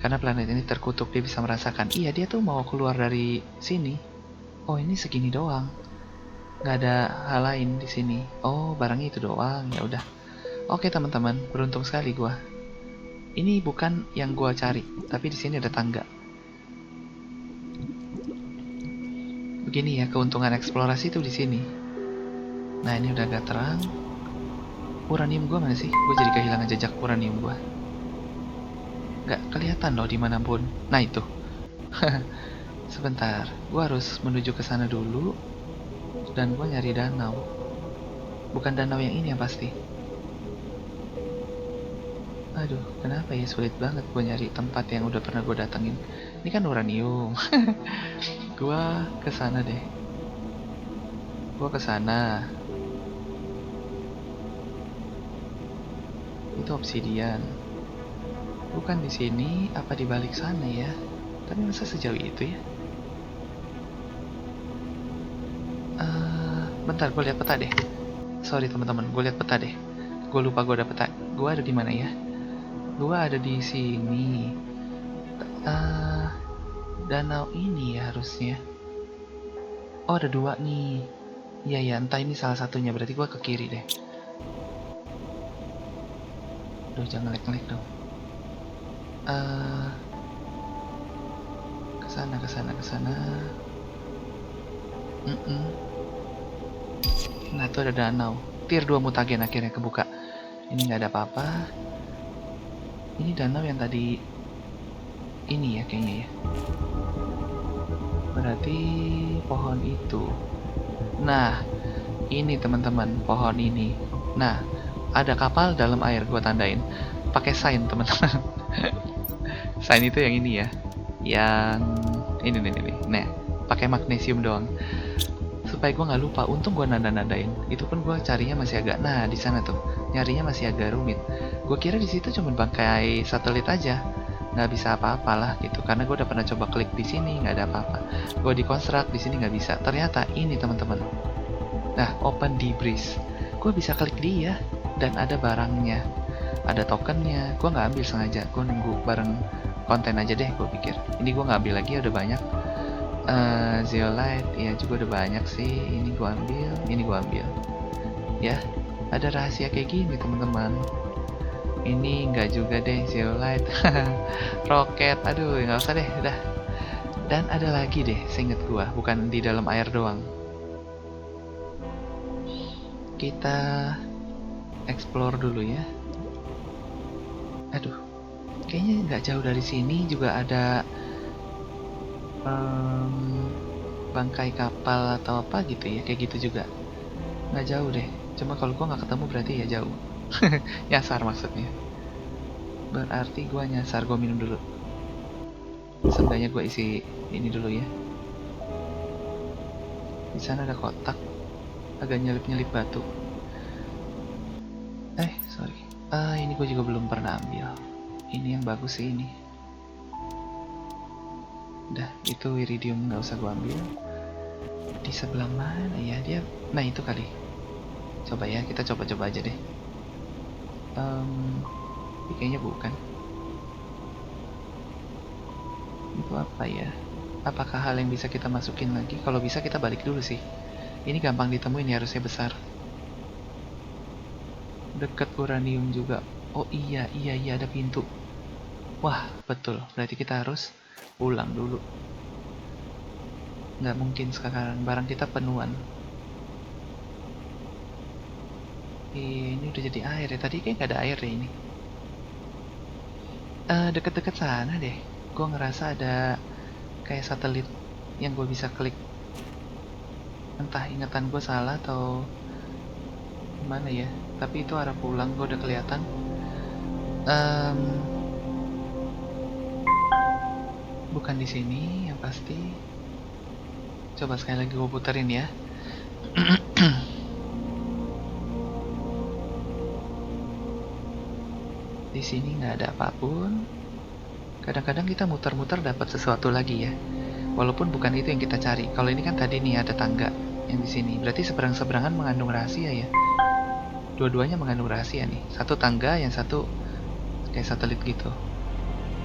Karena planet ini terkutuk, dia bisa merasakan. Iya, dia tuh mau keluar dari sini. Oh, ini segini doang. Nggak ada hal lain di sini. Oh, barangnya itu doang. Ya udah. Oke, teman-teman, beruntung sekali gua. Ini bukan yang gua cari, tapi di sini ada tangga. Begini ya, keuntungan eksplorasi tuh di sini. Nah, ini udah agak terang. Uranium gua mana sih? Gua jadi kehilangan jejak uranium gua. Nggak kelihatan loh dimanapun. Nah, itu. Sebentar, gua harus menuju ke sana dulu. Dan gua nyari danau. Bukan danau yang ini yang pasti. Aduh, kenapa ya sulit banget gue nyari tempat yang udah pernah gue datengin. Ini kan uranium. Gue kesana deh. Gue kesana. Itu obsidian. Bukan di sini, apa di balik sana ya? Tapi masa sejauh itu ya? Bentar, gue lihat peta deh. Sorry teman-teman, gue lihat peta deh. Gue lupa gue ada peta. Gue ada di mana ya? Gue ada di sini. Danau ini ya harusnya. Oh, ada dua nih. Iya ya, entah ini salah satunya. Berarti gue ke kiri deh. Duh, jangan lag-lag dong. Kesana. Nah, tuh ada danau. Tier 2 mutagen akhirnya kebuka. Ini nggak ada apa-apa. Ini danau yang tadi ini ya kayaknya ya. Berarti pohon itu. Nah, ini teman-teman, pohon ini. Nah, ada kapal dalam air, gua tandain. Pakai sign, teman-teman. Sign itu yang ini ya. Yang ini nih. Nah, pakai magnesium doang. Supaya gue nggak lupa, untung gue nanda-nandain. Itu pun gue carinya masih agak, nah di sana tuh nyarinya masih agak rumit. Gue kira di situ cuma bangkai satelit aja, nggak bisa apa-apa lah gitu. Karena gue udah pernah coba klik di sini nggak ada apa-apa. Gue dikonstruk di sini nggak bisa. Ternyata ini teman-teman. Nah, open debris. Gue bisa klik dia dan ada barangnya, ada tokennya. Gue nggak ambil sengaja. Gue nunggu bareng konten aja deh. Gue pikir ini gue nggak ambil lagi, udah banyak. Zeolite ya juga udah banyak sih. Ini gua ambil ya. Ada rahasia kayak gini teman-teman. Ini enggak juga deh Zeolite. Roket, aduh nggak usah deh udah. Dan ada lagi deh seinget gua, bukan di dalam air doang. Kita explore dulu ya. Aduh, kayaknya nggak jauh dari sini juga ada bangkai kapal atau apa gitu ya, kayak gitu juga. Nggak jauh deh, cuma kalau gua nggak ketemu berarti ya jauh. Nyasar maksudnya. Berarti gua nyasar. Gua minum dulu. Seenggaknya gua isi ini dulu ya. Di sana ada kotak, agak nyelip-nyelip batu. Sorry. Ini gua juga belum pernah ambil. Ini yang bagus sih ini. Udah, itu iridium nggak usah gua ambil. Di sebelah mana ya dia? Nah itu kali. Coba ya, kita coba-coba aja deh. Kayaknya bukan. Itu apa ya? Apakah hal yang bisa kita masukin lagi? Kalau bisa kita balik dulu sih. Ini gampang ditemuin ya, harusnya besar. Dekat uranium juga. Oh iya, iya, iya, ada pintu. Wah, betul. Berarti kita harus pulang dulu. Nggak mungkin sekarang, barang kita penuhan. Ini udah jadi air ya. Tadi kayak nggak ada air ya ini. Deket-deket sana deh. Gue ngerasa ada kayak satelit yang gue bisa klik. Entah ingatan gue salah atau gimana ya. Tapi itu arah pulang, gue udah kelihatan. Em, bukan di sini yang pasti. Coba sekali lagi gue puterin ya. Di sini nggak ada apapun. Kadang-kadang kita muter-muter dapat sesuatu lagi ya. Walaupun bukan itu yang kita cari. Kalau ini kan tadi nih ada tangga yang di sini. Berarti seberang-seberangan mengandung rahasia ya. Dua-duanya mengandung rahasia nih. Satu tangga, yang satu kayak satelit gitu.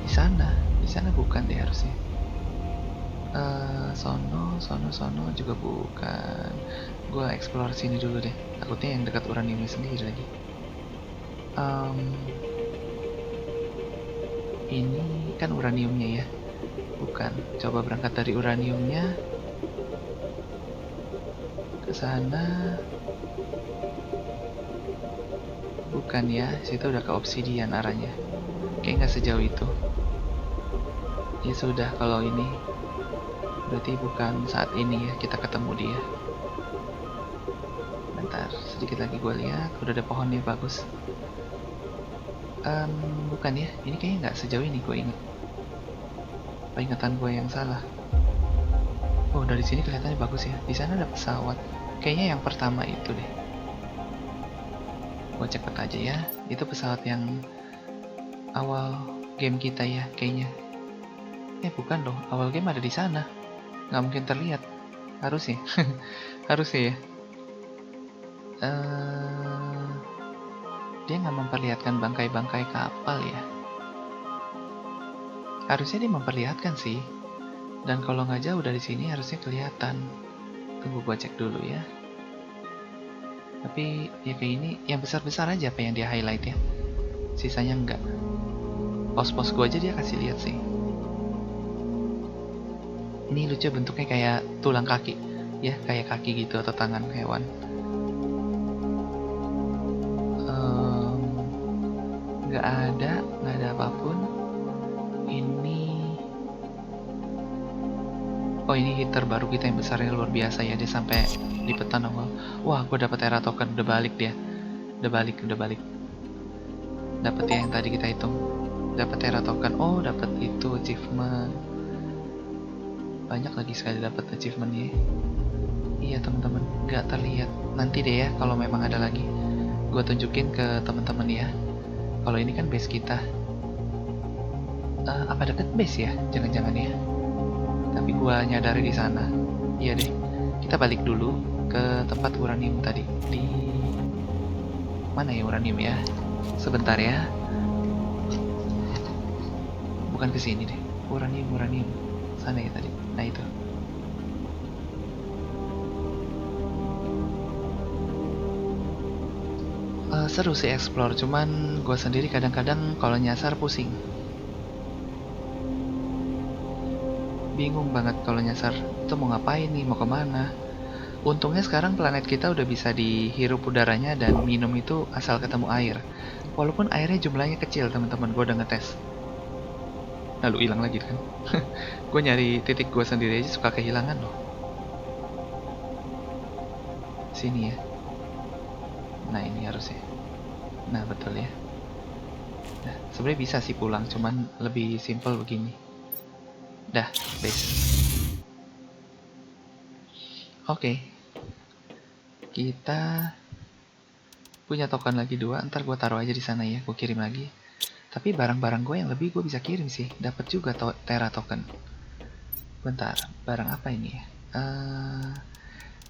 Di sana bukan deh harusnya. Sono juga bukan. Gua explore sini dulu deh. Takutnya yang dekat uraniumnya sendiri lagi. Em, ini kan uraniumnya ya. Bukan. Coba berangkat dari uraniumnya ke sana. Bukan ya, situ udah ke obsidian arahnya. Kayak nggak sejauh itu. Ya sudah, kalau ini berarti bukan saat ini ya kita ketemu dia. Bentar, sedikit lagi gue lihat. Udah ada pohonnya, bagus. Bukan ya, ini kayaknya nggak sejauh ini gue inget. Apa ingatan gue yang salah? Oh, dari sini kelihatannya bagus ya. Di sana ada pesawat. Kayaknya yang pertama itu deh. Gue cek peta aja ya. Itu pesawat yang awal game kita ya, kayaknya. Bukan loh. Awal game ada di sana. Nggak mungkin terlihat. Harusnya. Harusnya ya. Dia nggak memperlihatkan bangkai-bangkai kapal ya. Harusnya dia memperlihatkan sih. Dan kalau nggak jauh dari sini harusnya kelihatan. Tunggu gua cek dulu ya. Tapi ya kayak ini yang besar-besar aja apa yang dia highlight ya. Sisanya enggak. Pos-pos gua aja dia kasih lihat sih. Ini lucu bentuknya kayak tulang kaki. Ya, kayak kaki gitu atau tangan hewan. Nggak ada apapun. Ini oh, ini hitter baru kita yang besarnya luar biasa ya. Dia sampai di peta nongol. Wah, gue dapet era token. Udah balik dia. Udah balik. Dapet ya yang tadi kita hitung. Dapet era token. Oh, dapet itu achievement. Banyak lagi sekali dapet achievement ya. Iya teman-teman, nggak terlihat. Nanti deh ya kalau memang ada lagi. Gue tunjukin ke teman-teman ya. Kalau ini kan base kita. Apa deket base ya? Jangan-jangan ya. Tapi gua nyadari di sana. Iya deh. Kita balik dulu ke tempat uranium tadi. Di mana ya uranium ya? Sebentar ya. Bukan ke sini deh. Uranium. Sana ya tadi. Nah itu. Seru sih explore, cuman gua sendiri kadang-kadang kalau nyasar pusing. Bingung banget kalau nyasar. Itu mau ngapain nih? Mau kemana? Untungnya sekarang planet kita udah bisa dihirup udaranya dan minum itu asal ketemu air. Walaupun airnya jumlahnya kecil teman-teman, gue udah ngetes. Lalu hilang lagi kan? Gue nyari titik gue sendiri aja suka kehilangan loh. Sini ya. Nah ini harusnya. Nah betul ya. Nah, sebenarnya bisa sih pulang, cuman lebih simple begini. Dah, base. Oke. Kita punya token lagi 2, ntar gue taruh aja di sana ya, gue kirim lagi. Tapi barang-barang gue yang lebih gue bisa kirim sih, dapat juga Terra token. Bentar, barang apa ini ya?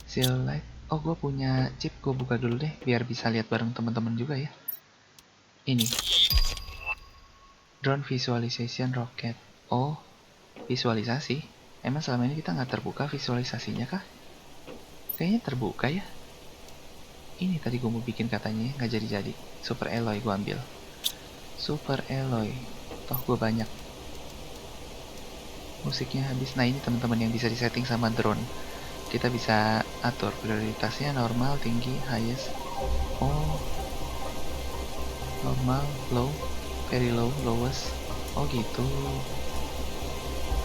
Seal light. Oh, gue punya chip, gue buka dulu deh, biar bisa lihat bareng teman-teman juga ya. Ini, drone visualization rocket. Oh, visualisasi. Emang selama ini kita nggak terbuka visualisasinya kah? Kayaknya terbuka ya. Ini tadi gue mau bikin katanya, nggak jadi-jadi. Super alloy gue ambil. Super Alloy. Toh gue banyak. Musiknya habis. Nah ini teman-teman yang bisa disetting sama drone. Kita bisa atur prioritasnya normal, tinggi, highest. Oh, normal, low, very low, lowest. Oh gitu.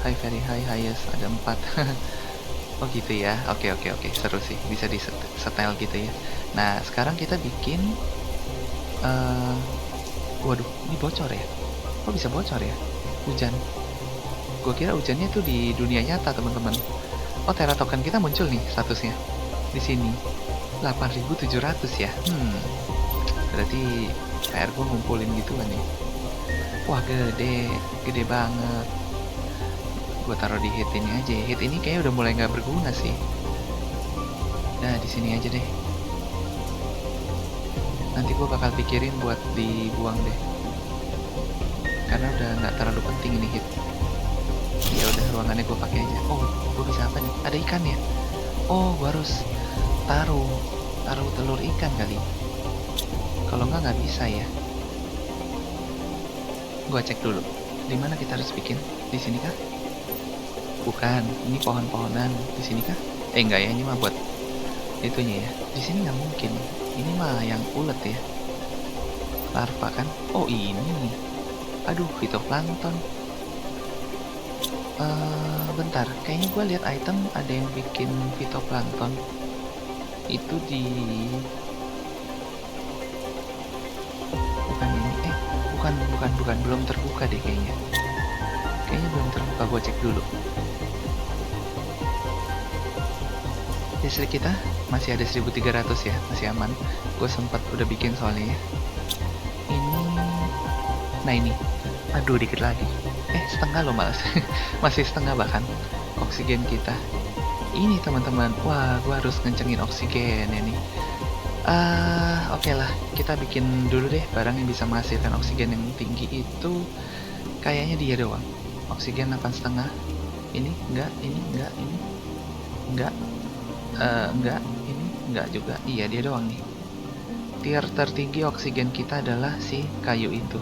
High, very high, highest. Ada 4. Oh gitu ya. Oke, oke, oke. Seru sih. Bisa di setel gitu ya. Nah sekarang kita bikin waduh, ini bocor ya? Kok bisa bocor ya? Hujan. Gue kira hujannya tuh di dunia nyata, teman-teman. Oh, Terra token kita muncul nih statusnya. Di sini. 8.700 ya. Berarti PR gue ngumpulin gituan nih. Wah, gede. Gede banget. Gue taruh di hit ini aja. Hit ini kayaknya udah mulai nggak berguna sih. Nah, di sini aja deh. Nanti gue bakal pikirin buat dibuang deh. Karena udah nggak terlalu penting ini hit. Ya udah, ruangannya gue pakai aja. Oh, gue bisa apa nih? Ada ikan ya? Oh, gue harus taruh telur ikan kali. Kalau nggak bisa ya. Gue cek dulu. Di mana kita harus bikin? Di sini kah? Bukan. Ini pohon-pohonan. Di sini kah? Enggak ya. Ini mah buat itunya ya. Di sini nggak mungkin. Ini mah yang ulet ya. Larva kan? Oh ini. Aduh, fitoplankton. Bentar, kayaknya gue lihat item ada yang bikin fitoplankton itu di bukan ini, bukan belum terbuka deh kayaknya belum terbuka. Gue cek dulu. Listrik kita masih ada 1300 ya, masih aman. Gue sempat udah bikin soalnya ya. Ini, nah ini, aduh dikit lagi. Setengah loh malas. Masih setengah bahkan oksigen kita. Ini teman-teman, wah gue harus ngencengin oksigen ini. Oke lah, kita bikin dulu deh barang yang bisa menghasilkan oksigen yang tinggi itu. Kayaknya dia doang. Oksigen 8,5. Ini enggak, ini enggak, ini enggak, enggak, ini enggak juga. Iya dia doang nih. Tier tertinggi oksigen kita adalah si kayu itu.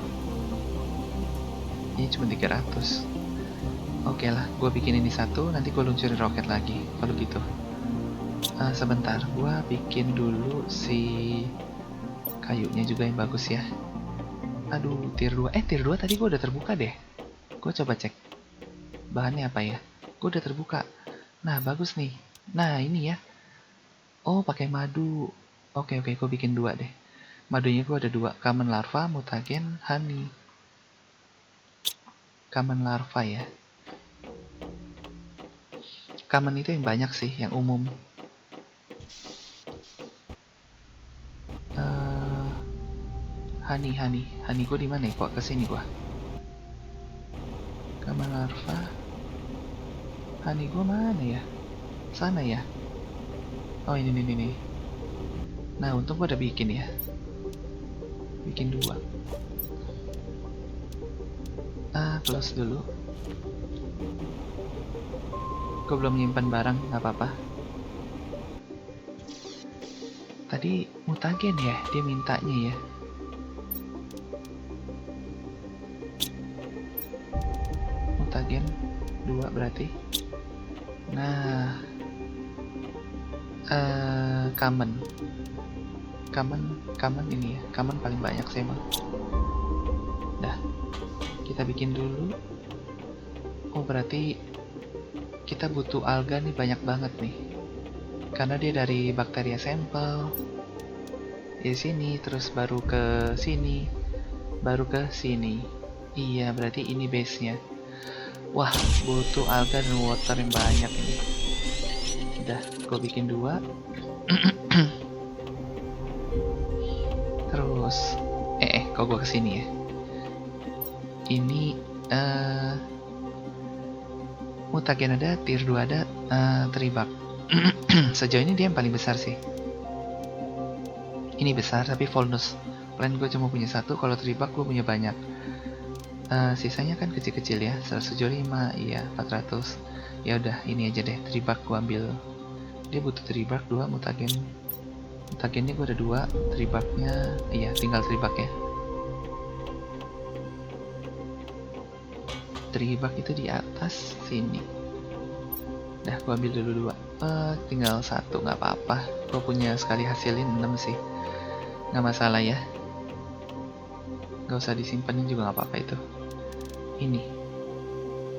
Ini cuma 300. Oke lah, gue bikin ini satu, nanti gue luncurin roket lagi. Kalau gitu. Sebentar, gue bikin dulu si kayunya juga yang bagus ya. Aduh, tier 2. Tier 2 tadi gue udah terbuka deh. Gue coba cek. Bahannya apa ya? Gue udah terbuka. Nah, bagus nih. Nah, ini ya. Oh, pakai madu. Oke, gue bikin 2 deh. Madunya gue ada 2. Common larva, mutagen, honey. Common larva ya. Common itu yang banyak sih, yang umum. Honey gue di mana ya? Kok kesini gue? Common larva. Honey gue mana ya? Sana ya? Oh ini. Nah untung gue udah bikin ya. Bikin 2. Close dulu. Gue belum nyimpan barang, nggak apa-apa. Tadi mutagen ya, dia mintanya ya. Mutagen 2 berarti. Nah, common ini ya. Common paling banyak sih emang. Dah, kita bikin dulu. Oh berarti kita butuh alga nih banyak banget nih. Karena dia dari bakteria sampel. Di sini terus baru ke sini. Baru ke sini. Iya, berarti ini base-nya. Wah, butuh alga dan water yang banyak ini. Udah, gue bikin 2. Terus kok gue kesini ya. Ini mutagen ada, tier 2 ada, teribak. Sejauh ini dia yang paling besar sih. Ini besar tapi volnus plan gue cuma punya 1. Kalau teribak gue punya banyak. Sisanya kan kecil-kecil ya. 175, iya 400. Ya udah ini aja deh, teribak gue ambil. Dia butuh teribak 2, mutagennya gue ada 2, teribaknya iya tinggal teribak ya. tribak itu di atas sini. Dah, gua ambil dulu 2. Tinggal 1, nggak apa-apa. Gua punya sekali hasilin 6 sih, nggak masalah ya. Nggak usah disimpanin juga nggak apa-apa itu. Ini,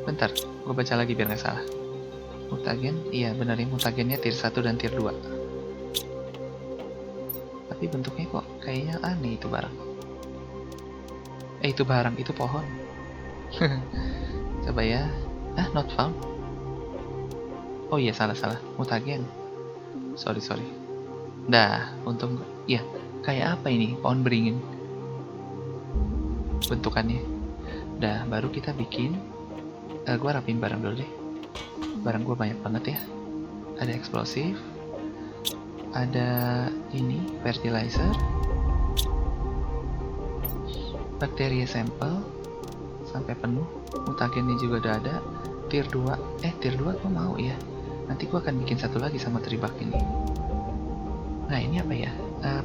bentar, gua baca lagi biar nggak salah. Mutagen, iya benar ya, mutagennya tier 1 dan tier 2. Tapi bentuknya kok kayaknya aneh itu barang. Itu barang, itu pohon. Coba ya. Not found. Oh iya, salah. Mutagen. Sorry. Dah, untung. Iya, kayak apa ini? Pohon beringin bentukannya. Dah, baru kita bikin. Gua rapin barang dulu deh. Barang gua banyak banget ya. Ada eksplosif. Ada ini, fertilizer. Bakteria sampel sampai penuh. Mutagennya juga udah ada. Tier 2. Tier 2 gua mau ya. Nanti gua akan bikin satu lagi sama tribak ini. Nah, ini apa ya?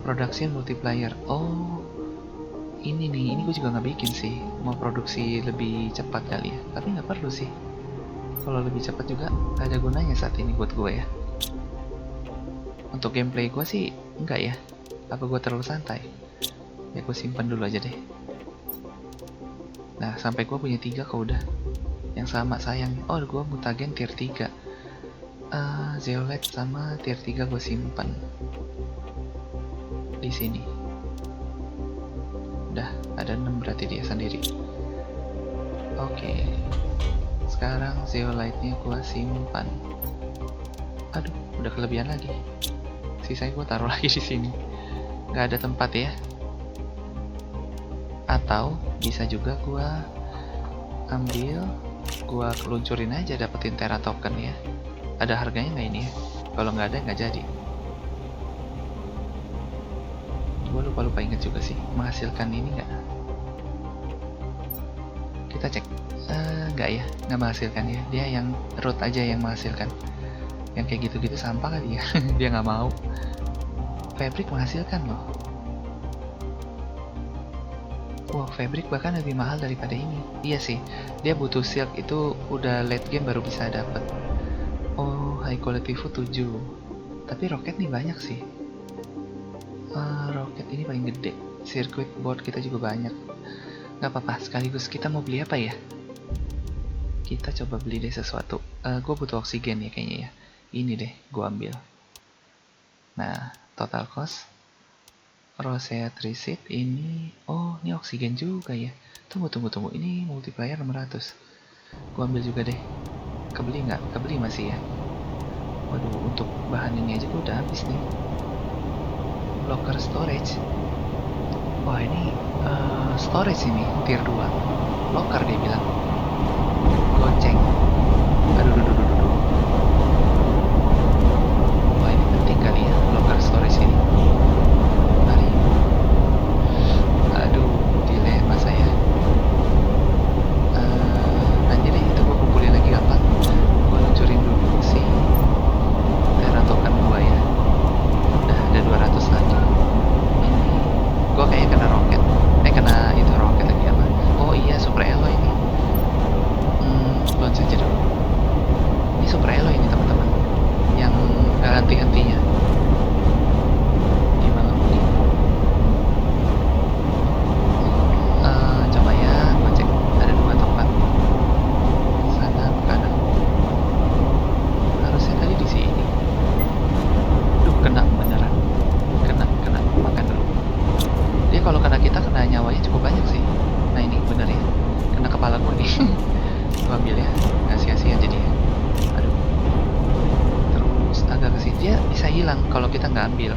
Production multiplier. Oh, ini nih. Ini gue juga nggak bikin sih. Mau produksi lebih cepat kali ya. Tapi nggak perlu sih. Kalau lebih cepat juga ada gunanya saat ini buat gue ya. Untuk gameplay gue sih enggak ya. Apa gue terlalu santai? Ya gue simpan dulu aja deh. Nah, sampai gue punya 3 kok udah. Yang sama sayang. Oh, gue mutagen tier 3. Zeolite sama tier 3 gue simpan di sini. Udah, ada 6 berarti dia sendiri. Oke. Sekarang zeolite-nya gue simpan. Aduh, udah kelebihan lagi. Sisanya gue taruh lagi di sini. Gak ada tempat ya. Atau bisa juga gue ambil, gue luncurin aja dapetin Terra token ya. Ada harganya nggak ini ya? Kalau nggak ada nggak jadi. Gue lupa inget juga sih, menghasilkan ini nggak? Kita cek. Nggak ya, nggak menghasilkan ya. Dia yang root aja yang menghasilkan. Yang kayak gitu-gitu sampah kali ya. Dia nggak mau. Fabric menghasilkan loh. Wow, fabric bahkan lebih mahal daripada ini. Iya sih, dia butuh silk itu udah late game baru bisa dapat. Oh, high quality food 7. Tapi roket nih banyak sih. Roket ini paling gede. Circuit board kita juga banyak. Gak apa-apa, sekaligus kita mau beli apa ya? Kita coba beli deh sesuatu. Gue butuh oksigen ya kayaknya ya. Ini deh, gue ambil. Nah, total cost Rosea Trisit ini. Oh, ini oksigen juga ya. Tunggu. Ini multiplier 600. Gue ambil juga deh. Kebeli nggak? Kebeli masih ya. Waduh, untuk bahan ini aja gue udah habis nih. Locker storage. Wah, ini storage ini tier 2. Locker dia bilang. Goceng. Aduh. Wah, ini penting kali ya locker storage ini. Mari. Aduh, dilema saya. Nanti deh itu gue kumpulin lagi gampang. Gue luncurin dulu sih Terra token gue ya. Udah ada 200 lagi. Ini gue kayak kena roket. Kena itu roket lagi apa? Oh iya, super alloy ini. Launch aja dulu. Ini super alloy ini teman-teman. Yang gak henti-hentinya. Di malam ini. Coba ya, gue cek. Ada 2 tempat. Sana ke kanan. Harusnya tadi di sini. Duh, kena beneran. Kena. Makan dulu. Dia kalau kena kita, kena nyawanya cukup banyak sih. Nah ini bener ya. Kena kepala gue nih. Gue ambil ya. Nggak sia-sia jadi ya. Aduh. Terus agak kesini. Dia bisa hilang kalau kita nggak ambil.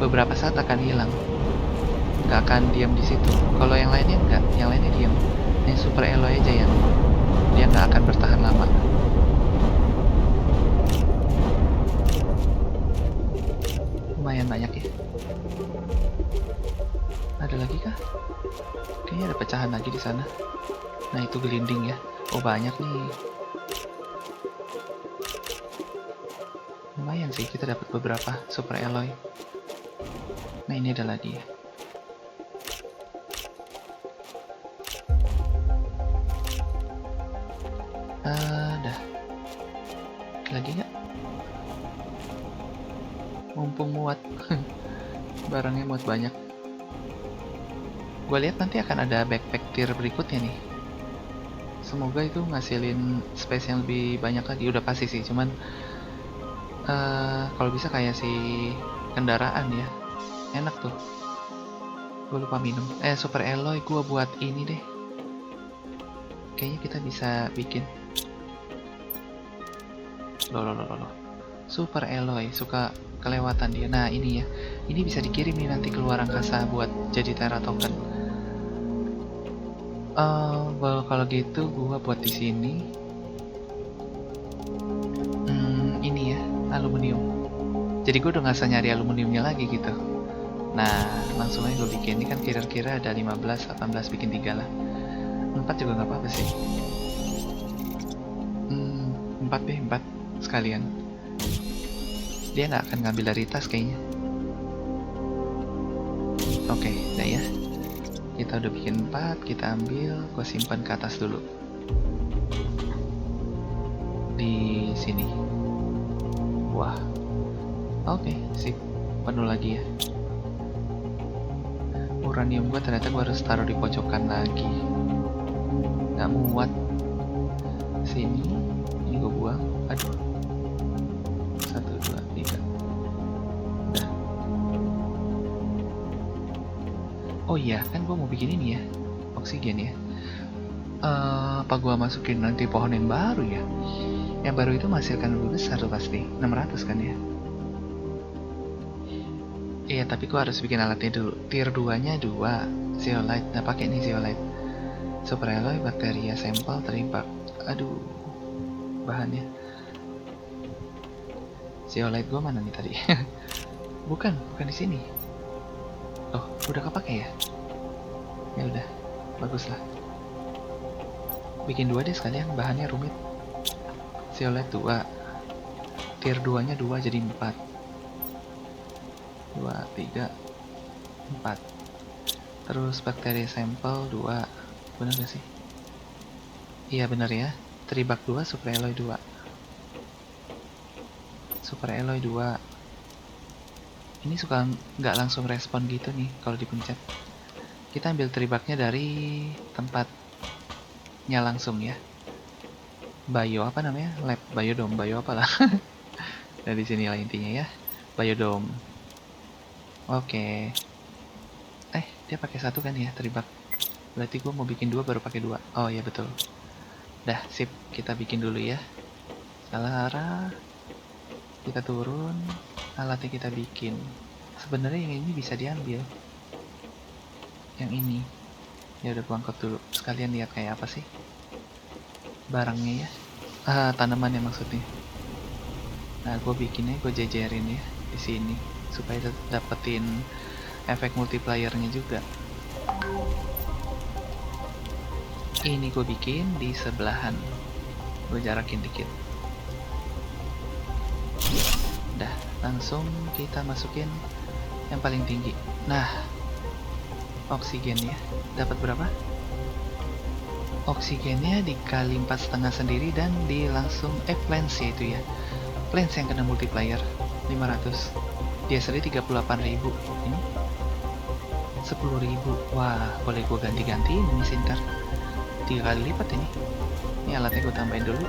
Beberapa saat akan hilang. Nggak akan diam di situ. Kalau yang lainnya nggak. Yang lainnya diam. Ini super alloy aja yang dia nggak akan bertahan lama. Lumayan banyak ya. Ada lagi kah? Kayaknya ada pecahan lagi di sana. Nah itu gelinding ya. Oh banyak nih. Lumayan sih, kita dapat beberapa super alloy. Nah ini ada lagi ya. mumpung muat. Barangnya muat banyak. Gue lihat nanti akan ada backpack tier berikutnya nih. Semoga itu ngasilin space yang lebih banyak lagi. Udah pasti sih, cuman kalau bisa kayak si kendaraan ya, enak tuh. Gue lupa minum. Super alloy gue buat ini deh. Kayaknya kita bisa bikin. Loh. Super alloy, suka kelewatan dia. Nah ini ya, ini bisa dikirim nih nanti keluar angkasa buat jadi Terra token. Kalau gitu gua buat di sini. Ini ya, aluminium. Jadi gue udah nggak usah nyari aluminiumnya lagi gitu. Nah, langsung aja gue bikin. Ini kan kira-kira ada 15, 18, bikin 3 lah. 4 juga nggak apa-apa sih. 4 deh, 4 sekalian. Dia nggak akan ngambil dari tas kayaknya. Oke, udah ya. Kita udah bikin 4, kita ambil, gue simpan ke atas dulu. Di sini. Wah. Oke, sip. Penuh lagi ya. Uranium gue ternyata gue harus taruh di pojokan lagi. Nggak muat. Sini. Ini gue buang. Aduh. 1, 2, 3. Udah. Oh iya, kan gue mau bikin ini ya. Oksigen ya. Apa gue masukin nanti pohon yang baru ya? Yang baru itu menghasilkan lebih besar tuh pasti. 600 kan ya? Iya, tapi gue harus bikin alatnya dulu. Tier 2-nya 2. Zeolite. Nah, pakai nih Zeolite. Super alloy, bakteria, sampel, teribak. Aduh. Bahannya. Zeolite gue mana nih tadi? bukan di sini. Oh, udah kepake ya? Ya udah, bagus lah. Bikin 2 deh sekalian, bahannya rumit. Zeolite 2. Tier 2-nya 2 jadi 4. 2, 3, 4. Terus bakteri sampel 2. Bener gak sih? Iya bener ya. Teribak 2, super alloy 2. Super alloy 2. Ini suka nggak langsung respon gitu nih kalau dipencet. Kita ambil teribaknya dari tempatnya langsung ya. Bio apa namanya? Lab biodome, bio apalah. Nah di sini lah intinya ya. Biodome. Oke. Dia pakai 1 kan ya teribak. Berarti gue mau bikin 2 baru pakai 2. Oh iya betul. Dah sip, kita bikin dulu ya. Salah arah. Kita turun, alatnya kita bikin. Sebenarnya yang ini bisa diambil. Yang ini. Ya udah gua angkat dulu. Sekalian lihat kayak apa sih barangnya ya. Tanamannya maksudnya. Nah, gue bikinnya gue jejerin ya di sini supaya dapetin efek multiplayernya juga. Ini gue bikin di sebelahan. Gue jarakin dikit. Udah, langsung kita masukin yang paling tinggi. Nah, oksigen ya. Dapat berapa? Oksigennya dikali 4,5 sendiri dan di langsung plants ya itu ya. Plants yang kena multiplier 500. Dia sendiri 38.000. Ini 10.000. Wah, boleh gue ganti-ganti ini sih ntar. 3 kali lipat ini. Ini alatnya gue tambahin dulu.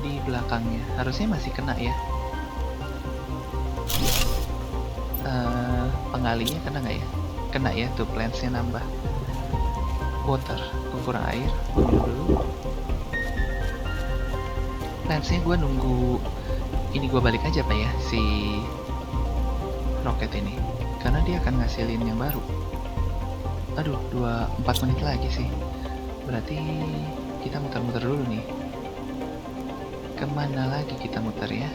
Di belakangnya harusnya masih kena ya. Pengalinya kena nggak ya? Kena ya, tuh plantsnya nambah. Water, kurang air, gue minum dulu. Plantsnya gue nunggu ini gue balik aja pak ya si roket ini, karena dia akan ngasilin yang baru. Aduh, 4 menit lagi sih. Berarti kita muter-muter dulu nih. Kemana lagi kita muter ya?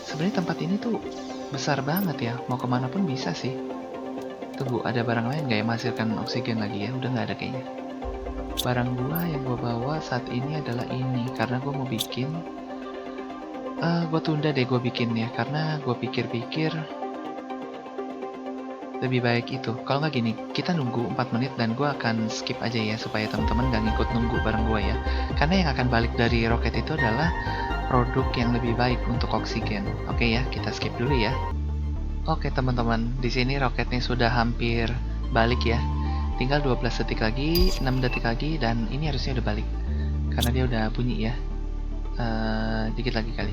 Sebenarnya tempat ini tuh besar banget ya, mau kemana pun bisa sih. Tunggu, ada barang lain gak yang menghasilkan oksigen lagi ya? Udah nggak ada kayaknya. Barang gua yang gua bawa saat ini adalah ini, karena gua mau bikin. Gua tunda deh gua bikin ya, karena gua pikir-pikir lebih baik itu. Kalau nggak gini, kita nunggu 4 menit dan gua akan skip aja ya supaya teman-teman nggak ngikut nunggu bareng gua ya. Karena yang akan balik dari roket itu adalah produk yang lebih baik untuk oksigen. Oke ya, kita skip dulu ya. Oke teman-teman, di sini roketnya sudah hampir balik ya. Tinggal 12 detik lagi, 6 detik lagi, dan ini harusnya udah balik. Karena dia udah bunyi ya. Dikit lagi kali.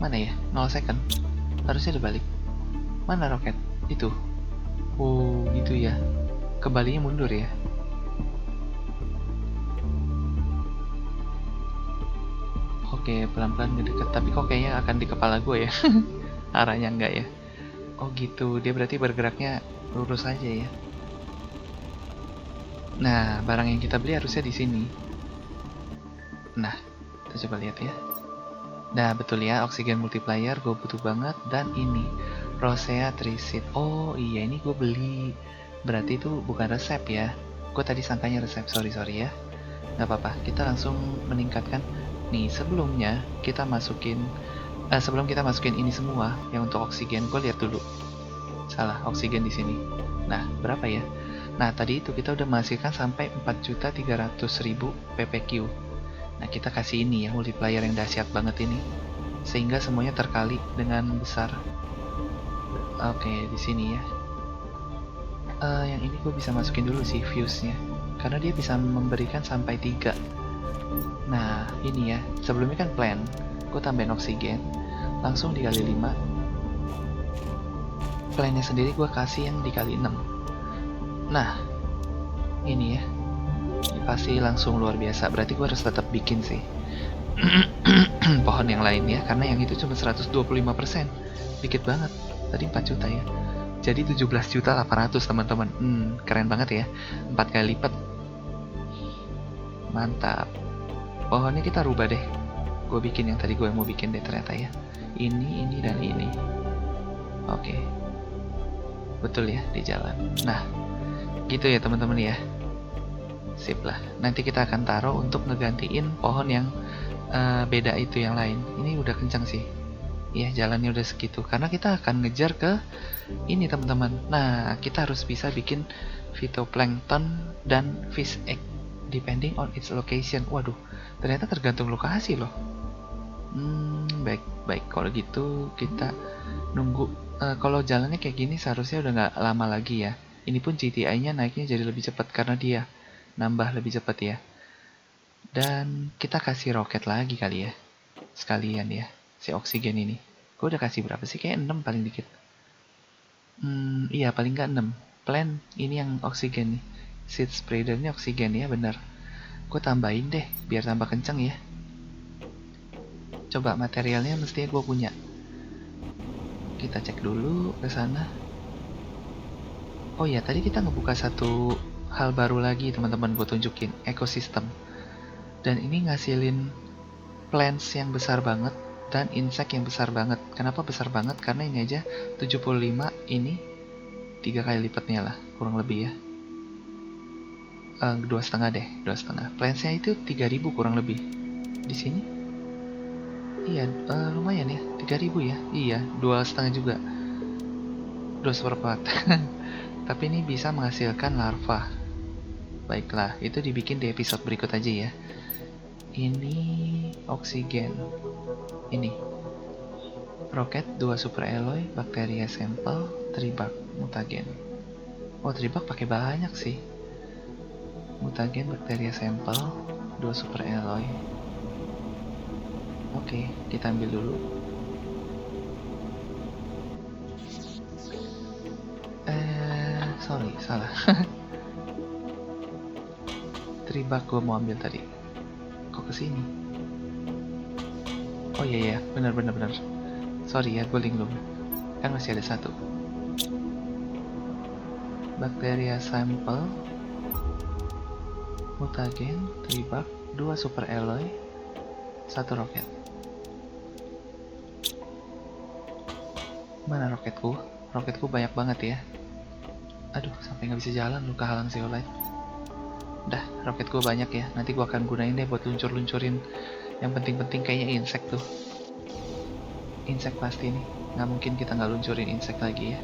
Mana ya? 0 second. Harusnya udah balik. Mana roket? Itu. Oh, gitu ya. Kembalinya mundur ya. Oke, pelan-pelan ngedeket. Tapi kok kayaknya akan di kepala gue ya. Arahnya enggak ya. Oh gitu, dia berarti bergeraknya lurus aja ya. Nah, barang yang kita beli harusnya di sini. Nah, kita coba lihat ya. Nah, betul ya, oksigen multiplier gue butuh banget. Dan ini, Rosea Trisit. Oh iya, ini gue beli. Berarti itu bukan resep ya. Gue tadi sangkanya resep, sorry ya. Gak apa-apa, kita langsung meningkatkan. Nih, sebelum kita masukin ini semua yang untuk oksigen, gue lihat dulu. Salah, oksigen di sini. Nah, berapa ya? Nah, tadi itu kita udah menghasilkan sampai 4.300.000 ppq. Nah, kita kasih ini ya, multiplier yang dahsyat banget ini. Sehingga semuanya terkali dengan besar. Oke, di sini ya. Yang ini gue bisa masukin dulu sih fuse-nya. Karena dia bisa memberikan sampai 3. Nah, ini ya. Sebelumnya kan plan. Gue tambahin oksigen. Langsung dikali 5. Plannya sendiri gue kasih yang dikali 6. Nah, ini ya. Pasti langsung luar biasa. Berarti gue harus tetap bikin sih pohon yang lain ya, karena yang itu cuma 125%. Dikit banget. Tadi 4 juta ya. Jadi 17.800.000 teman-teman. Keren banget ya. 4 kali lipat. Mantap. Pohonnya kita rubah deh. Gue bikin yang tadi gue mau bikin deh ternyata ya. Ini, dan ini. Oke. Betul ya, di jalan. Nah, gitu ya teman-teman ya. Sip lah. Nanti kita akan taruh untuk ngegantiin pohon yang beda itu yang lain. Ini udah kencang sih. Ya, jalannya udah segitu. Karena kita akan ngejar ke ini teman-teman. Nah, kita harus bisa bikin phytoplankton dan fish egg depending on its location. Waduh, ternyata tergantung lokasi loh. Baik. Kalau gitu kita nunggu. Kalau jalannya kayak gini seharusnya udah nggak lama lagi ya. Ini pun GTI-nya naiknya jadi lebih cepat karena dia nambah lebih cepat ya. Dan kita kasih roket lagi kali ya. Sekalian ya, si oksigen ini. Gue udah kasih berapa sih? Kayak 6 paling dikit. Iya, paling nggak 6. Plan ini yang oksigen nih. Seed spreader ini oksigen ya, bener. Gue tambahin deh, biar tambah kenceng ya. Coba materialnya mestinya gue punya. Kita cek dulu ke sana. Oh ya, tadi kita ngebuka satu hal baru lagi teman-teman, gue tunjukin, ekosistem. Dan ini ngasilin plants yang besar banget dan insect yang besar banget. Kenapa besar banget? Karena ini aja 75, ini 3 kali lipatnya lah, kurang lebih ya. 2,5 deh, 2,5. Plantsnya itu 3.000 kurang lebih. Di sini iya, lumayan ya, 3.000 ya. Iya, 2,5 juga, 2/4. Tapi ini bisa menghasilkan larva. Baiklah, itu dibikin di episode berikut aja ya. Ini oksigen. Ini roket 2 super alloy, bakteria sampel, tribak, mutagen. Oh, tribak pakai banyak sih. Mutagen, bakteria sampel, 2 super alloy. Oke, kita ambil dulu. Sorry, salah. Tribak gue mau ambil tadi. Kok kesini? Oh iya, benar. Sorry ya, gue linglung. Kan masih ada 1. Bakteria sampel, mutagen, tribak, 2 super alloy, 1 roket. Mana roketku? Roketku banyak banget ya. Aduh, sampai nggak bisa jalan lu, kehalang zeolite. Dah, roket gue banyak ya. Nanti gue akan gunain deh buat luncurin yang penting-penting, kayaknya insect tuh. Insect pasti nih. Nggak mungkin kita nggak luncurin insect lagi ya.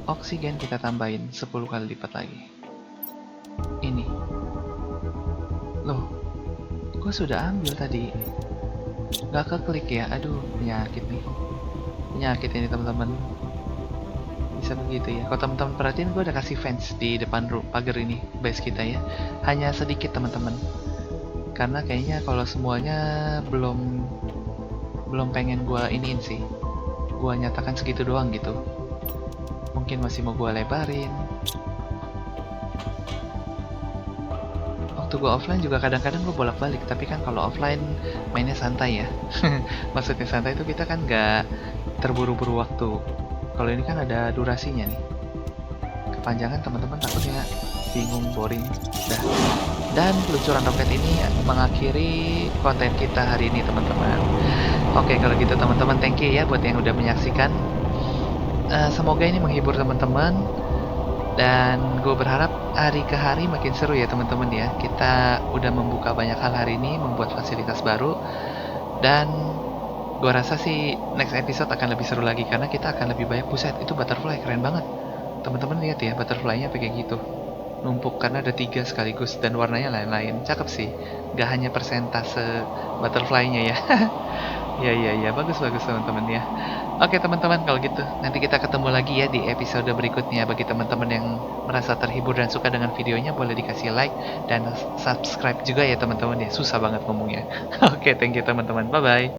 Oksigen kita tambahin 10 kali lipat lagi. Ini. Loh, gue sudah ambil tadi. Nggak keklik ya, aduh penyakit nih. Penyakit ini teman-teman. Bisa begitu ya. Kalau teman-teman perhatiin, gue udah kasih fence di depan pagar ini, base kita ya. Hanya sedikit teman-teman. Karena kayaknya kalau semuanya belum belum pengen gue iniin sih. Gue nyatakan segitu doang gitu. Mungkin masih mau gue lebarin. Waktu gue offline juga kadang-kadang gue bolak-balik, tapi kan kalau offline mainnya santai ya. Maksudnya santai itu kita kan nggak terburu-buru waktu. Kalau ini kan ada durasinya nih. Kepanjangan teman-teman takutnya bingung, boring. Dah. Dan peluncuran roket ini mengakhiri konten kita hari ini teman-teman. Oke kalau gitu teman-teman, thank you ya buat yang udah menyaksikan. Semoga ini menghibur teman-teman. Dan gue berharap hari ke hari makin seru ya teman-teman ya. Kita udah membuka banyak hal hari ini, membuat fasilitas baru. Dan gue rasa sih next episode akan lebih seru lagi karena kita akan lebih banyak. Buset, itu butterfly keren banget. Teman-teman lihat ya, butterfly-nya kayak gitu. Numpuk karena ada 3 sekaligus dan warnanya lain-lain. Cakep sih. Gak hanya persentase butterfly-nya ya. Ya, bagus-bagus teman-teman ya. Oke teman-teman, kalau gitu nanti kita ketemu lagi ya di episode berikutnya. Bagi teman-teman yang merasa terhibur dan suka dengan videonya, boleh dikasih like dan subscribe juga ya teman-teman ya. Susah banget ngomongnya. Oke, thank you teman-teman. Bye-bye.